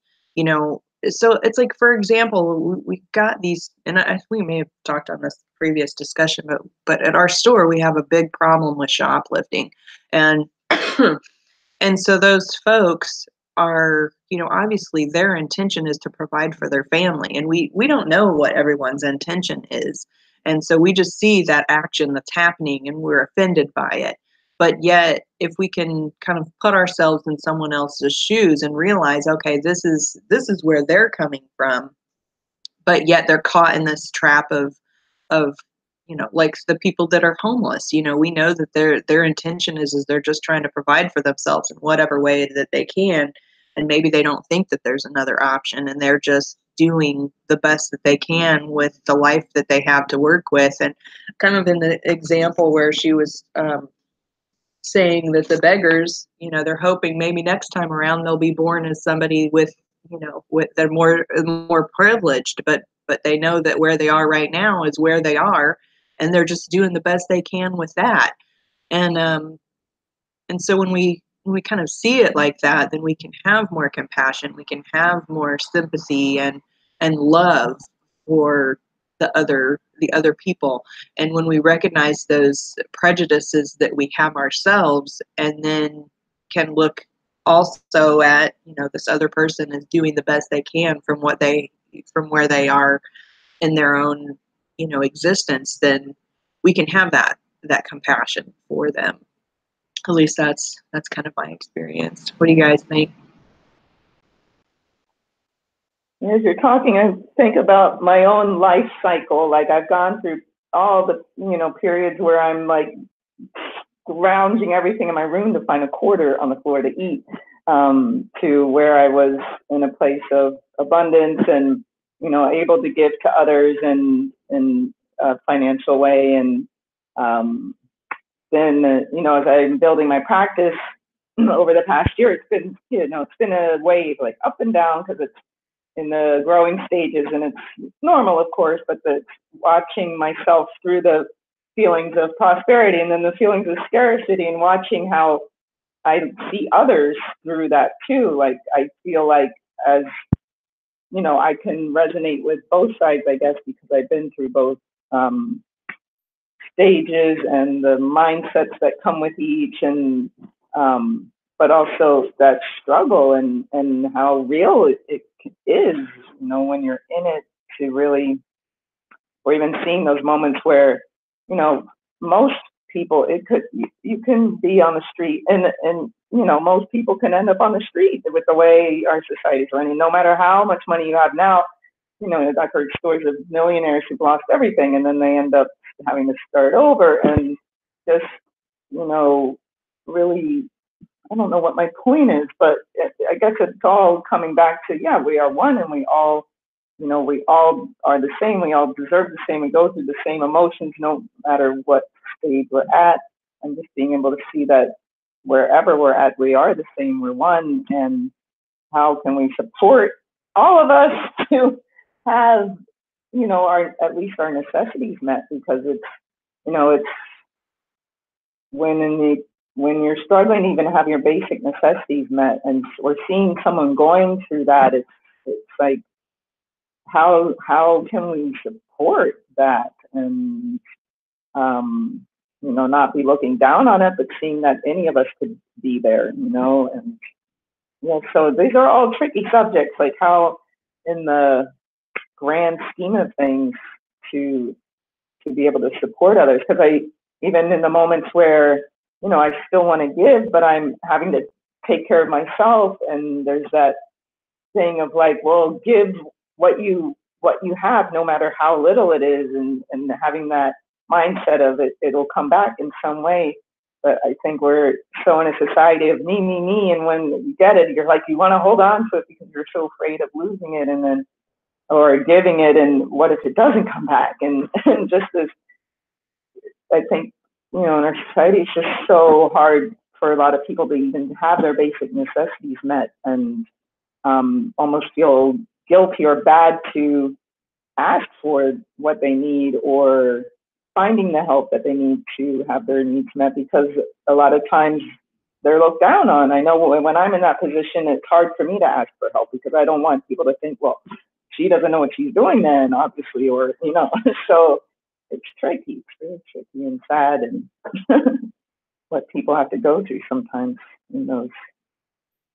S1: So it's like, for example, we got these, and we may have talked on this previous discussion, but at our store we have a big problem with shoplifting. And and so those folks are, obviously their intention is to provide for their family. And we don't know what everyone's intention is. And so we just see that action that's happening and we're offended by it. But yet, if we can kind of put ourselves in someone else's shoes and realize, okay, this is where they're coming from, but yet they're caught in this trap of like the people that are homeless. We know that their intention is they're just trying to provide for themselves in whatever way that they can, and maybe they don't think that there's another option, and they're just doing the best that they can with the life that they have to work with. And kind of in the example where she was saying that the beggars, they're hoping maybe next time around they'll be born as somebody with they're more privileged, but they know that where they are right now is where they are, and they're just doing the best they can with that. And so when we kind of see it like that, then we can have more compassion, we can have more sympathy and love for the other people. And when we recognize those prejudices that we have ourselves, and then can look also at, this other person is doing the best they can from where they are in their own, existence, then we can have that compassion for them. At least that's kind of my experience. What do you guys think?
S3: As you're talking, I think about my own life cycle. Like, I've gone through all the, periods where I'm like scrounging everything in my room to find a quarter on the floor to eat, to where I was in a place of abundance and, able to give to others in a financial way. And then, as I'm building my practice over the past year, it's been a wave, like up and down, because it's in the growing stages, and it's normal, of course, but watching myself through the feelings of prosperity and then the feelings of scarcity, and watching how I see others through that too. Like, I feel like, as I can resonate with both sides, I guess, because I've been through both stages and the mindsets that come with each, and but also that struggle and how real it is, when you're in it, to really, or even seeing those moments where, most people, you can be on the street, and most people can end up on the street with the way our society's running. No matter how much money you have now, I've heard stories of millionaires who've lost everything, and then they end up having to start over, and just, really, I don't know what my point is, but I guess it's all coming back to, yeah, we are one, and we all are the same. We all deserve the same. We go through the same emotions, no matter what stage we're at. And just being able to see that wherever we're at, we are the same. We're one. And how can we support all of us to have, at least our necessities met? Because it's when you're struggling to even have your basic necessities met, and we're seeing someone going through that, it's like, how can we support that, and not be looking down on it, but seeing that any of us could be there, and so these are all tricky subjects, like how, in the grand scheme of things, to be able to support others. Because even in the moments where, I still want to give, but I'm having to take care of myself, and there's that thing of like, well, give what you have, no matter how little it is, and having that mindset of it'll come back in some way. But I think we're so in a society of me, and when you get it, you're like, you want to hold on to it because you're so afraid of losing it, and then, or giving it, and what if it doesn't come back? And just as, I think, in our society, it's just so hard for a lot of people to even have their basic necessities met, and almost feel guilty or bad to ask for what they need, or finding the help that they need to have their needs met, because a lot of times they're looked down on. I know when I'm in that position, it's hard for me to ask for help, because I don't want people to think, well, she doesn't know what she's doing then, obviously, or, so it's tricky. It's very tricky and sad, and what people have to go through sometimes in those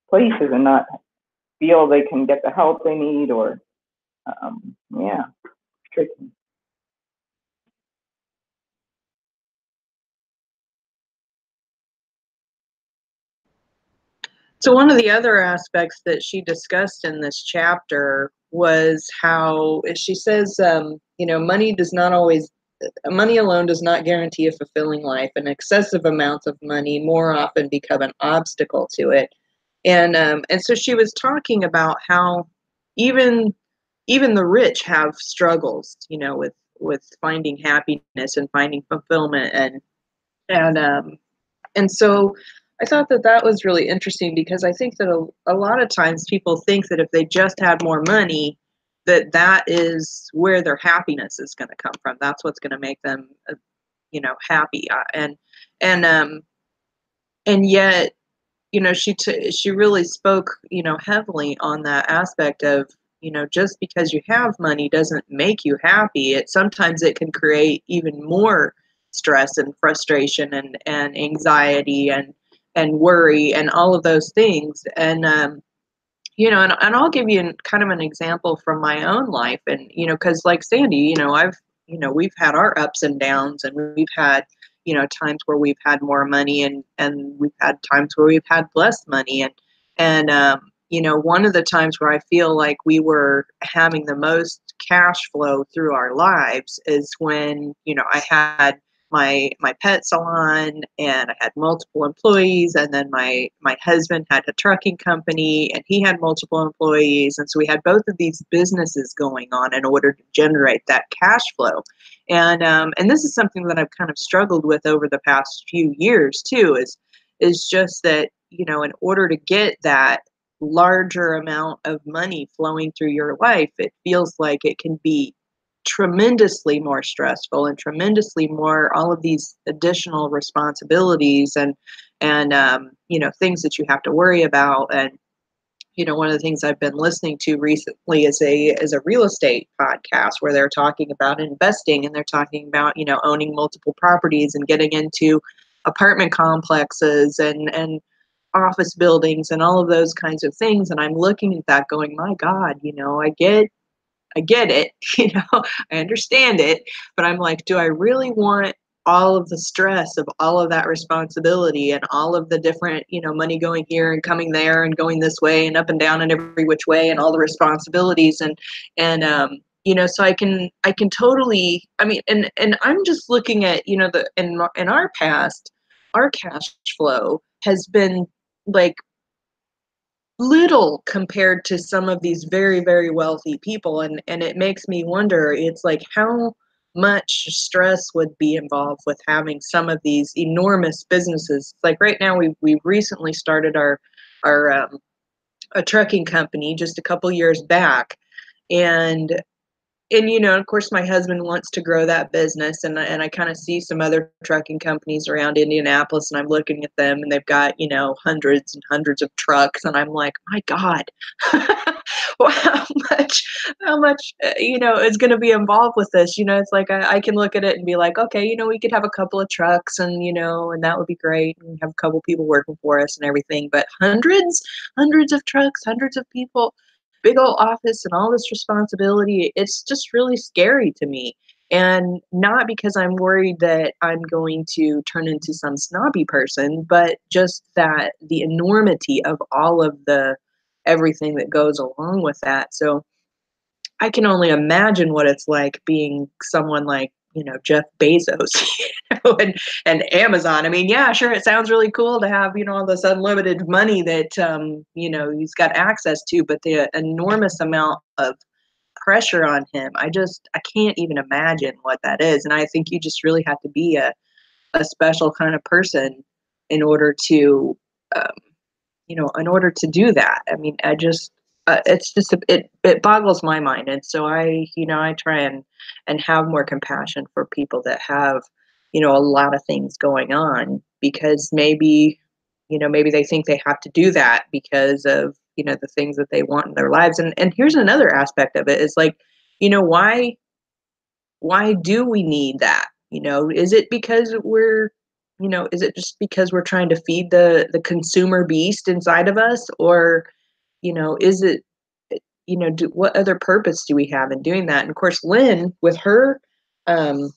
S3: places, and not feel they can get the help they need, or, yeah, it's tricky.
S1: So one of the other aspects that she discussed in this chapter was how she says, money alone does not guarantee a fulfilling life, and excessive amounts of money more often become an obstacle to it. And so she was talking about how even even the rich have struggles, with finding happiness and finding fulfillment, and and so I thought that that was really interesting because I think that a lot of times people think that if they just had more money, that that is where their happiness is going to come from. That's what's going to make them, happy. And yet, she really spoke, heavily on that aspect of, just because you have money doesn't make you happy. Sometimes it can create even more stress and frustration and anxiety and worry and all of those things. And I'll give you kind of an example from my own life. And, because like Sandy, we've had our ups and downs, and we've had, times where we've had more money, and we've had times where we've had less money. And one of the times where I feel like we were having the most cash flow through our lives is when, I had my pet salon, and I had multiple employees, and then my husband had a trucking company, and he had multiple employees, and so we had both of these businesses going on in order to generate that cash flow. And this is something that I've kind of struggled with over the past few years too, is just that, in order to get that larger amount of money flowing through your life, it feels like it can be tremendously more stressful and tremendously more all of these additional responsibilities and things that you have to worry about. And one of the things I've been listening to recently is a real estate podcast where they're talking about investing, and they're talking about owning multiple properties and getting into apartment complexes and office buildings and all of those kinds of things. And I'm looking at that going, my God, I get it, I understand it, but I'm like, do I really want all of the stress of all of that responsibility and all of the different, money going here and coming there and going this way and up and down and every which way and all the responsibilities and so I can totally, I mean, and I'm just looking at, in our past, our cash flow has been like little compared to some of these very, very wealthy people. And it makes me wonder, it's like how much stress would be involved with having some of these enormous businesses. Like right now, we recently started our a trucking company just a couple years back. And of course, my husband wants to grow that business, and I kind of see some other trucking companies around Indianapolis, and I'm looking at them, and they've got hundreds and hundreds of trucks, and I'm like, my God, well, how much is going to be involved with this? It's like I can look at it and be like, okay, we could have a couple of trucks, and that would be great, and have a couple people working for us and everything, but hundreds of trucks, hundreds of people, big old office and all this responsibility, it's just really scary to me. And not because I'm worried that I'm going to turn into some snobby person, but just that the enormity of all of the everything that goes along with that. So I can only imagine what it's like being someone like, Jeff Bezos, and Amazon. I mean, yeah, sure, it sounds really cool to have, all this unlimited money that, he's got access to, but the enormous amount of pressure on him, I can't even imagine what that is. And I think you just really have to be a special kind of person in order to, um, in order to do that. I mean, it's just it boggles my mind, and so I try and have more compassion for people that have a lot of things going on, because maybe they think they have to do that because of the things that they want in their lives. And here's another aspect of it is like, why do we need that? Is it because is it just because we're trying to feed the consumer beast inside of us? Or, is it, what other purpose do we have in doing that? And of course, Lynne, um,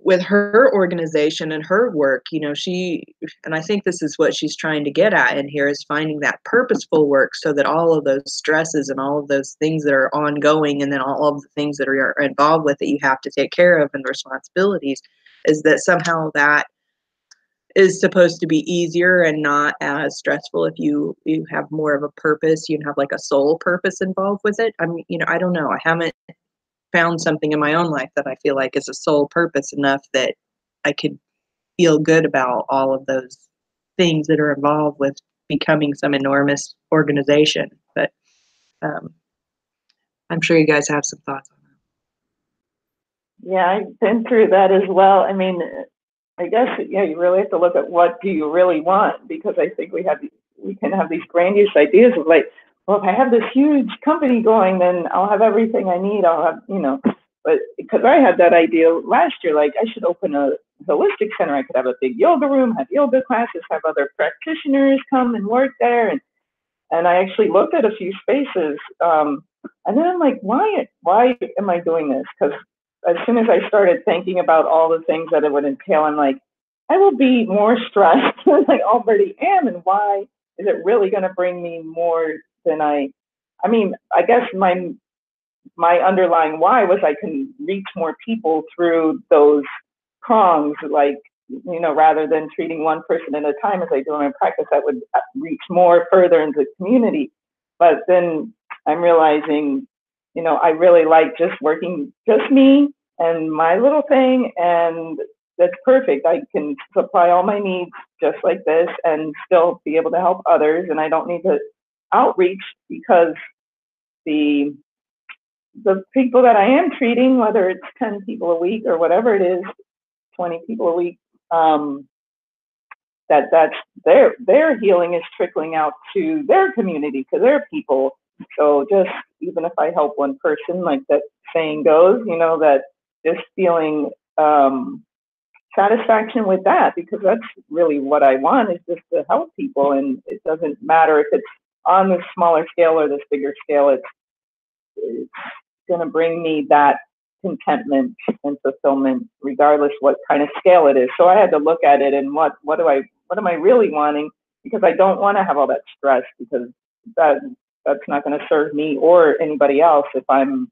S1: with her organization and her work, and I think this is what she's trying to get at in here, is finding that purposeful work, so that all of those stresses and all of those things that are ongoing, and then all of the things that are involved with it, you have to take care of, and responsibilities, is that somehow that is supposed to be easier and not as stressful if you have more of a purpose, you have like a soul purpose involved with it. I mean, I don't know. I haven't found something in my own life that I feel like is a sole purpose enough that I could feel good about all of those things that are involved with becoming some enormous organization. But I'm sure you guys have some thoughts on
S3: that. Yeah, I've been through that as well. I mean, I guess, yeah, you really have to look at what do you really want, because I think we can have these grandiose ideas of like, well, if I have this huge company going, then I'll have everything I need. I'll have, but because I had that idea last year, like I should open a holistic center. I could have a big yoga room, have yoga classes, have other practitioners come and work there. And I actually looked at a few spaces. And then I'm like, why am I doing this? Because as soon as I started thinking about all the things that it would entail, I'm like, I will be more stressed than I already am. And why is it really going to bring me more than I mean, I guess my underlying why was I can reach more people through those prongs, like, rather than treating one person at a time as I do in my practice, that would reach more further into the community. But then I'm realizing, I really like just working just me and my little thing, and that's perfect. I can supply all my needs just like this and still be able to help others, and I don't need to outreach, because the people that I am treating, whether it's 10 people a week or whatever it is, 20 people a week, that's their healing is trickling out to their community, to their people. So just even if I help one person, like that saying goes, that just feeling satisfaction with that, because that's really what I want, is just to help people. And it doesn't matter if it's on this smaller scale or this bigger scale, it's going to bring me that contentment and fulfillment, regardless what kind of scale it is. So I had to look at it and what am I really wanting? Because I don't want to have all that stress, because that's not going to serve me or anybody else if I'm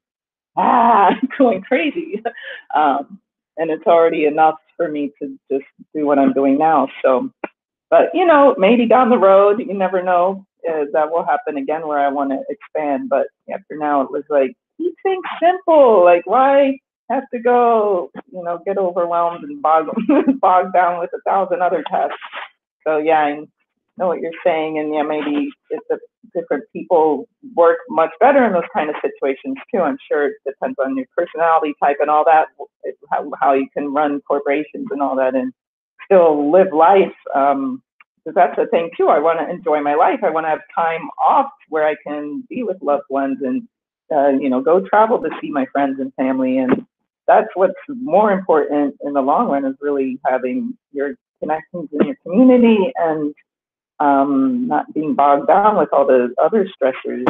S3: going crazy. And it's already enough for me to just do what I'm doing now. So, but maybe down the road, you never know, that will happen again where I want to expand. But yeah, for now, it was like, keep things simple. Like, why have to go, get overwhelmed and bogged down with 1,000 other tasks? So yeah, I know what you're saying, and yeah, maybe if the different people work much better in those kind of situations too. I'm sure it depends on your personality type and all that, how you can run corporations and all that, and still live life. Because that's the thing too. I want to enjoy my life. I want to have time off where I can be with loved ones and go travel to see my friends and family. And that's what's more important in the long run, is really having your connections in your community, and not being bogged down with all the other stressors,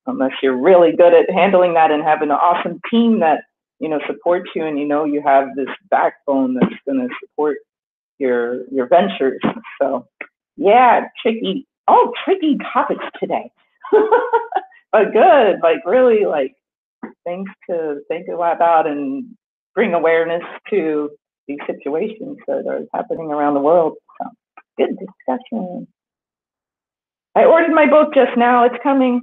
S3: unless you're really good at handling that and having an awesome team that supports you, and you have this backbone that's going to support your ventures. So yeah, tricky topics today. But good, like really like things to think about and bring awareness to these situations that are happening around the world. So good discussion. I ordered my book just now. It's coming.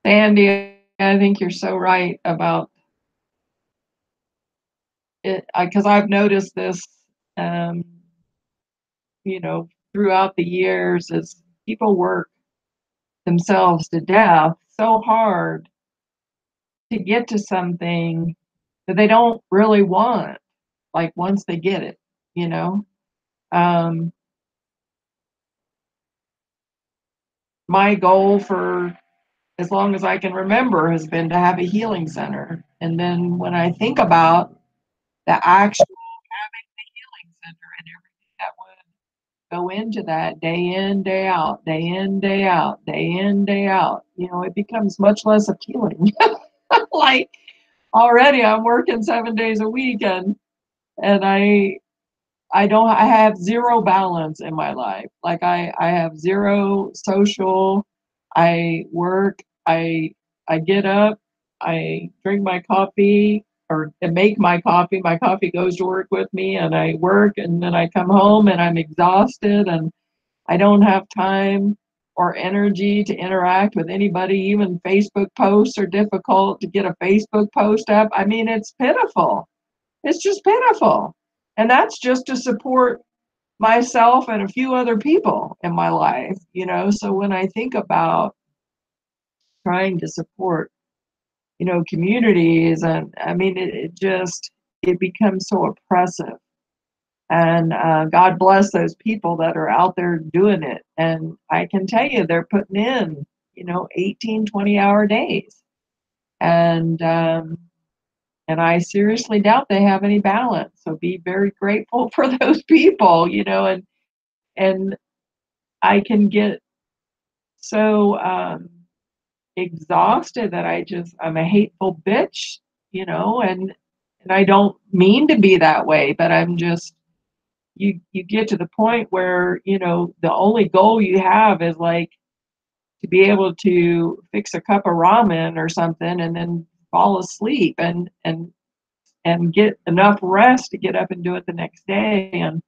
S2: Sandy, I think you're so right about it, because I've noticed this, throughout the years, as people work themselves to death so hard to get to something that they don't really want, like once they get it, my goal for as long as I can remember has been to have a healing center. And then when I think about the actual having the healing center and everything that would go into that day in, day out, day in, day out, day in, day out, it becomes much less appealing. Like already I'm working 7 days a week and I have zero balance in my life. Like I have zero social. I work, I get up, I drink my coffee or make my coffee. My coffee goes to work with me and I work and then I come home and I'm exhausted and I don't have time or energy to interact with anybody. Even Facebook posts are difficult to get a Facebook post up. I mean, it's pitiful. It's just pitiful. And that's just to support myself and a few other people in my life, So when I think about trying to support, communities, and I mean, it becomes so oppressive. And God bless those people that are out there doing it. And I can tell you, they're putting in, 18, 20-hour days. And I seriously doubt they have any balance. So be very grateful for those people, and I can get so exhausted that I'm a hateful bitch, and I don't mean to be that way, but I'm just you get to the point where, the only goal you have is like to be able to fix a cup of ramen or something and then fall asleep and get enough rest to get up and do it the next day. And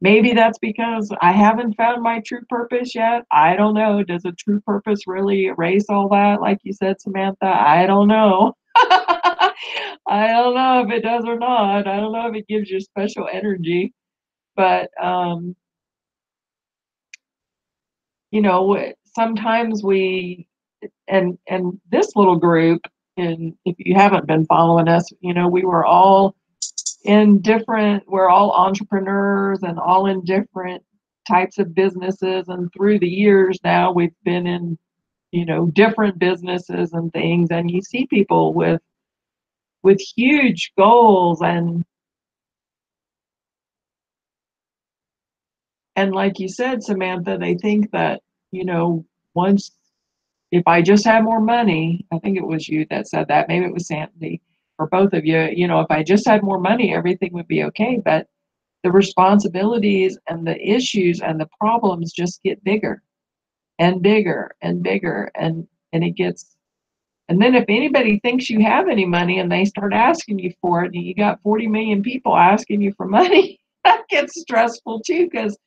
S2: maybe that's because I haven't found my true purpose yet. I don't know. Does a true purpose really erase all that? Like you said, Samantha, I don't know. I don't know if it does or not. I don't know if it gives you special energy. But, sometimes and this little group, and if you haven't been following us, we were all we're all entrepreneurs and all in different types of businesses. And through the years now, we've been in, different businesses and things. And you see people with huge goals and like you said, Samantha, they think that, once, if I just had more money, I think it was you that said that, maybe it was Sandy or both of you, if I just had more money, everything would be okay. But the responsibilities and the issues and the problems just get bigger and bigger and bigger. And it gets, and then if anybody thinks you have any money and they start asking you for it and you got 40 million people asking you for money, that gets stressful too, because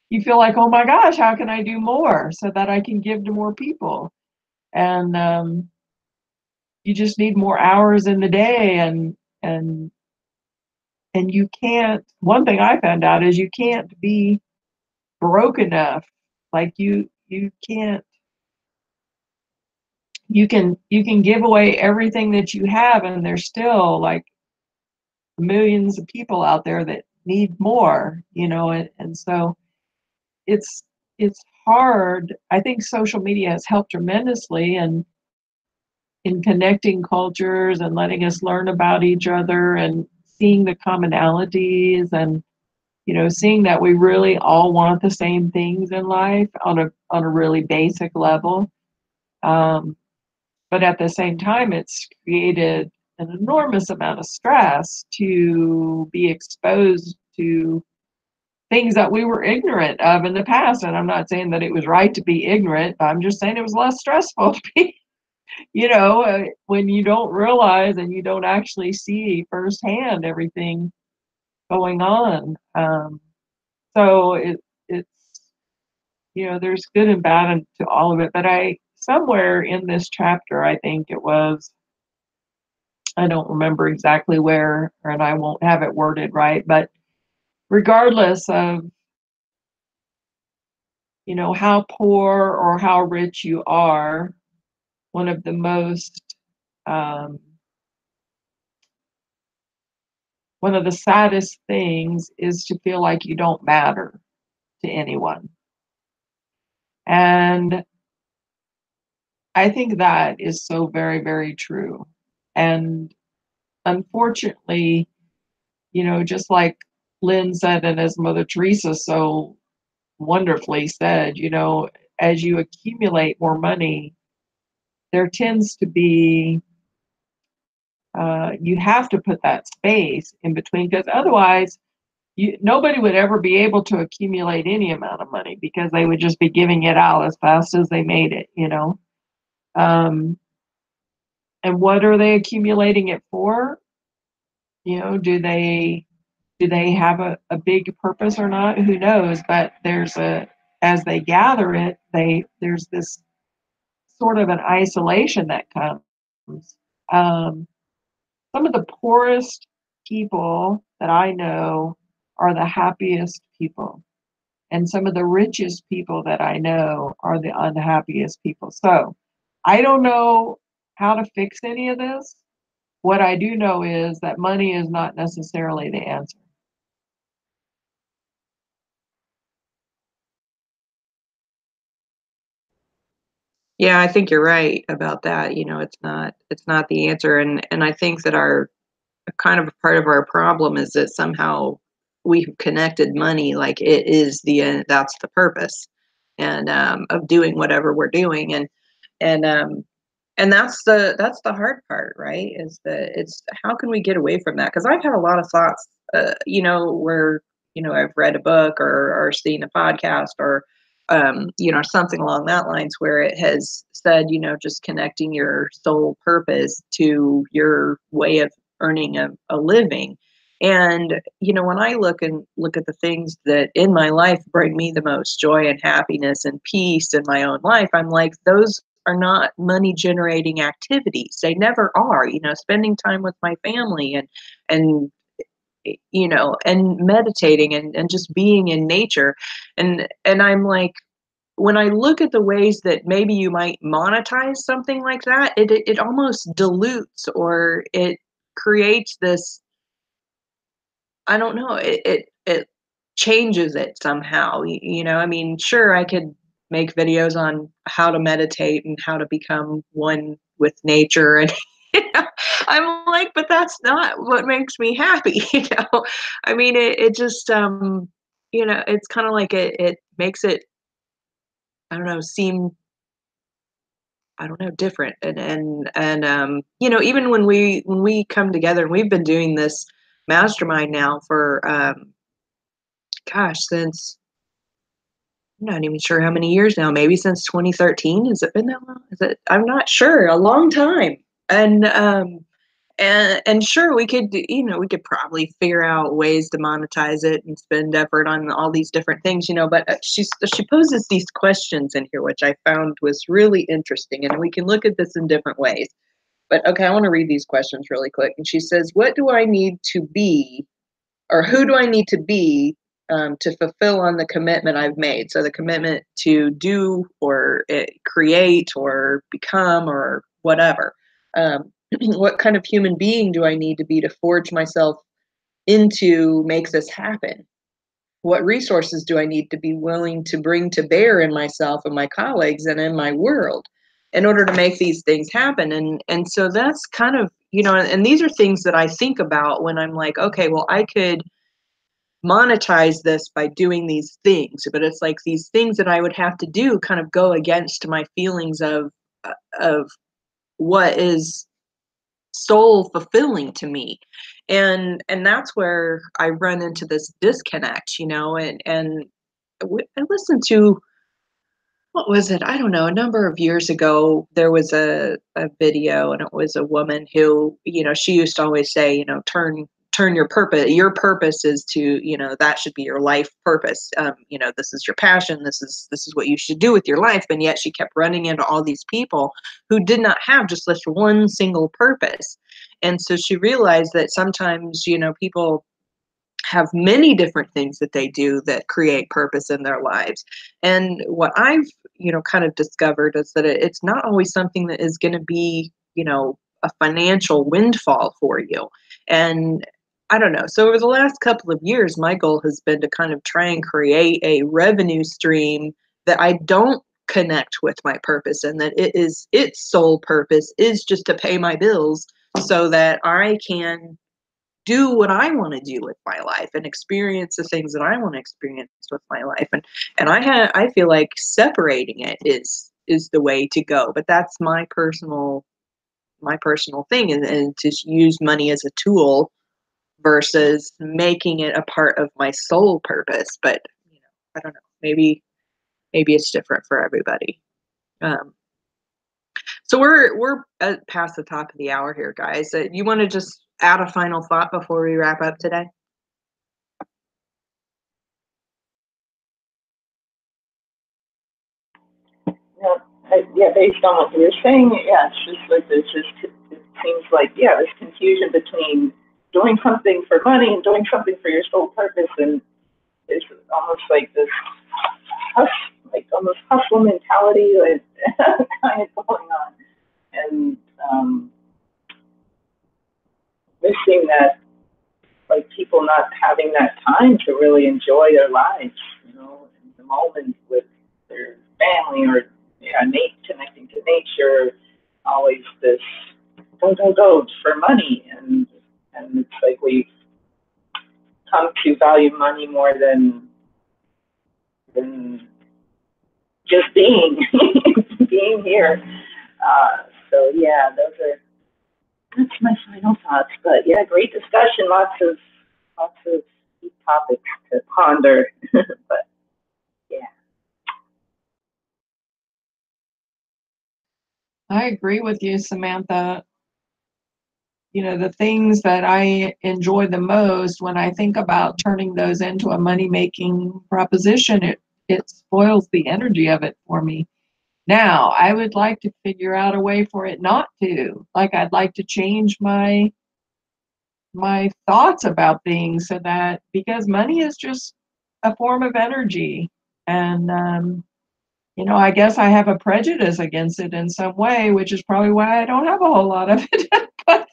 S2: you feel like, oh my gosh, how can I do more so that I can give to more people? And you just need more hours in the day, and you can't. One thing I found out is you can't be broke enough. Like you can't. You can give away everything that you have, and there's still like millions of people out there that need more. And so it's hard. I think social media has helped tremendously and in connecting cultures and letting us learn about each other and seeing the commonalities and seeing that we really all want the same things in life on a really basic level. But at the same time, it's created an enormous amount of stress to be exposed to things that we were ignorant of in the past. And I'm not saying that it was right to be ignorant. I'm just saying it was less stressful to be, when you don't realize and you don't actually see firsthand everything going on. So it's, there's good and bad to all of it. But somewhere in this chapter, I think it was, I don't remember exactly where, and I won't have it worded right, but regardless of, how poor or how rich you are, one of the most, one of the saddest things is to feel like you don't matter to anyone. And I think that is so very, very true. And unfortunately, just like Lynne said, and as Mother Teresa so wonderfully said, as you accumulate more money, there tends to be, you have to put that space in between, because otherwise nobody would ever be able to accumulate any amount of money, because they would just be giving it out as fast as they made it. Um, and what are they accumulating it for? Do they have a big purpose or not? Who knows? But as they gather it, there's this sort of an isolation that comes. Um, some of the poorest people that I know are the happiest people. And some of the richest people that I know are the unhappiest people. So I don't know how to fix any of this. What I do know is that money is not necessarily the answer.
S1: Yeah, I think you're right about that. It's not the answer. And I think that our kind of a part of our problem is that somehow we've connected money like it is the end, that's the purpose, and of doing whatever we're doing. And that's the hard part, right? Is that it's how can we get away from that? Because I've had a lot of thoughts, where I've read a book or seen a podcast or something along that lines where it has said, just connecting your sole purpose to your way of earning a living. And when I look at the things that in my life bring me the most joy and happiness and peace in my own life, I'm like, those are not money generating activities. They never are. Spending time with my family and and meditating and just being in nature. And I'm like, when I look at the ways that maybe you might monetize something like that, it almost dilutes, or it creates this, I don't know, it changes it somehow. I mean, sure, I could make videos on how to meditate and how to become one with nature, and I'm like, but that's not what makes me happy. I mean, it just it's kind of like it makes it, I don't know, seem, I don't know, different. And even when we come together, and we've been doing this mastermind now for gosh, since, I'm not even sure how many years now, maybe since 2013. Has it been that long? Is it, I'm not sure, a long time. And sure, we could probably figure out ways to monetize it and spend effort on all these different things, but she poses these questions in here, which I found was really interesting, and we can look at this in different ways. But okay, I want to read these questions really quick. And she says, what do I need to be, or who do I need to be, to fulfill on the commitment I've made? So the commitment to do or create or become or whatever. What kind of human being do I need to be to forge myself into make this happen? What resources do I need to be willing to bring to bear in myself and my colleagues and in my world in order to make these things happen? And so that's kind of, and these are things that I think about when I'm like, okay, well, I could monetize this by doing these things, but it's like these things that I would have to do kind of go against my feelings of what is soul fulfilling to me. And that's where I run into this disconnect, and I listened to, what was it? I don't know. A number of years ago, there was a video, and it was a woman who, she used to always say, turn your purpose is to, that should be your life purpose. This is your passion. This is what you should do with your life. And yet she kept running into all these people who did not have just this one single purpose. And so she realized that sometimes, people have many different things that they do that create purpose in their lives. And what I've, kind of discovered is that it's not always something that is going to be, a financial windfall for you. And I don't know. So over the last couple of years, my goal has been to kind of try and create a revenue stream that I don't connect with my purpose, and that its sole purpose is just to pay my bills so that I can do what I want to do with my life and experience the things that I want to experience with my life. And I feel like separating it is the way to go. But that's my personal thing, and to use money as a tool versus making it a part of my sole purpose. But I don't know. Maybe it's different for everybody. So we're past the top of the hour here, guys. You want to just add a final thought before we wrap up today?
S3: Yeah, based on what you're saying, yeah, it's just like it seems like, yeah, this confusion between doing something for money and doing something for your sole purpose, and it's almost like this almost hustle mentality, like kind of going on, and missing that, like people not having that time to really enjoy their lives, in the moment with their family, or connecting to nature. Always this go for money, and it's like we've come to value money more than just being being here. So yeah, that's my final thoughts. But yeah, great discussion. Lots of deep topics to ponder. But yeah.
S2: I agree with you, Samantha. The things that I enjoy the most, when I think about turning those into a money-making proposition, it spoils the energy of it for me. Now, I would like to figure out a way for it not to. Like, I'd like to change my thoughts about things, so that, because money is just a form of energy, and I guess I have a prejudice against it in some way, which is probably why I don't have a whole lot of it. But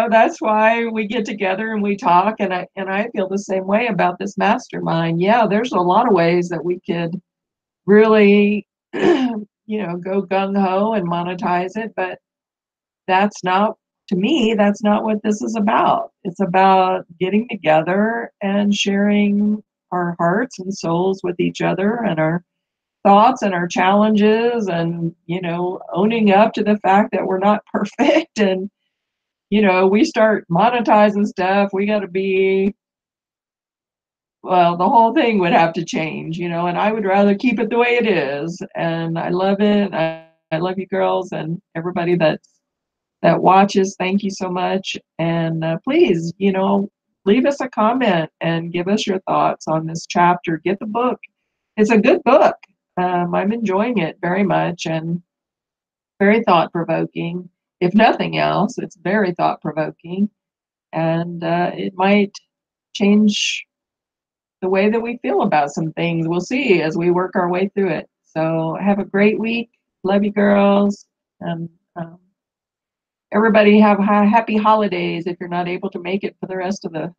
S2: that's why we get together and we talk, and I feel the same way about this mastermind. Yeah, there's a lot of ways that we could really go gung-ho and monetize it, but that's not, to me, that's not what this is about. It's about getting together and sharing our hearts and souls with each other, and our thoughts and our challenges, and owning up to the fact that we're not perfect. And we start monetizing stuff, we got to be, well, the whole thing would have to change, and I would rather keep it the way it is. And I love it. I love you girls, and everybody that watches. Thank you so much. And please, leave us a comment and give us your thoughts on this chapter. Get the book. It's a good book. I'm enjoying it very much, and very thought-provoking. If nothing else, it's very thought-provoking, and it might change the way that we feel about some things. We'll see as we work our way through it. So have a great week. Love you, girls. And everybody have happy holidays if you're not able to make it for the rest of the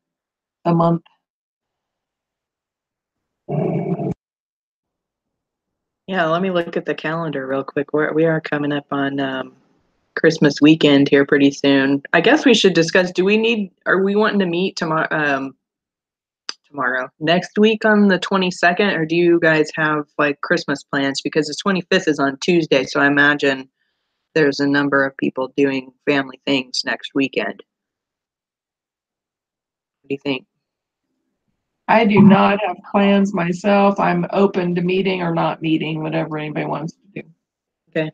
S2: month.
S1: Yeah, let me look at the calendar real quick. We are coming up on Christmas weekend here pretty soon. I guess we should discuss, are we wanting to meet tomorrow, next week on the 22nd, or do you guys have like Christmas plans? Because the 25th is on Tuesday, so I imagine there's a number of people doing family things next weekend. What do you think?
S2: I do not have plans myself. I'm open to meeting or not meeting, whatever anybody wants to do.
S1: Okay.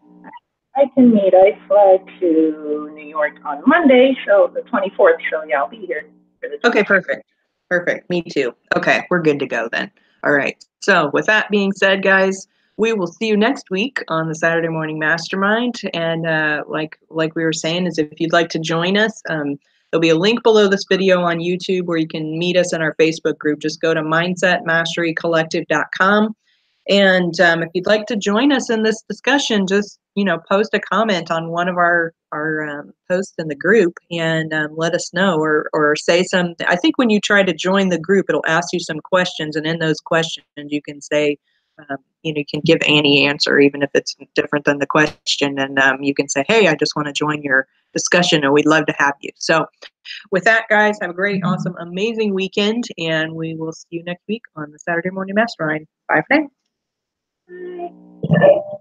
S3: I can meet. I fly to New York on Monday, so the 24th. So yeah, I'll be here for the 24th.
S1: Okay, perfect. Me too. Okay, we're good to go then. All right. So with that being said, guys, we will see you next week on the Saturday Morning Mastermind. And like we were saying, is if you'd like to join us, there'll be a link below this video on YouTube where you can meet us in our Facebook group. Just go to mindsetmasterycollective.com. And if you'd like to join us in this discussion, just post a comment on one of our posts in the group, and let us know, or say some. I think when you try to join the group, it'll ask you some questions, and in those questions you can say you can give any answer, even if it's different than the question. And you can say, hey, I just want to join your discussion, and we'd love to have you. So with that, guys, have a great, awesome, amazing weekend, and we will see you next week on the Saturday Morning Mastermind. Bye for now.
S3: Bye.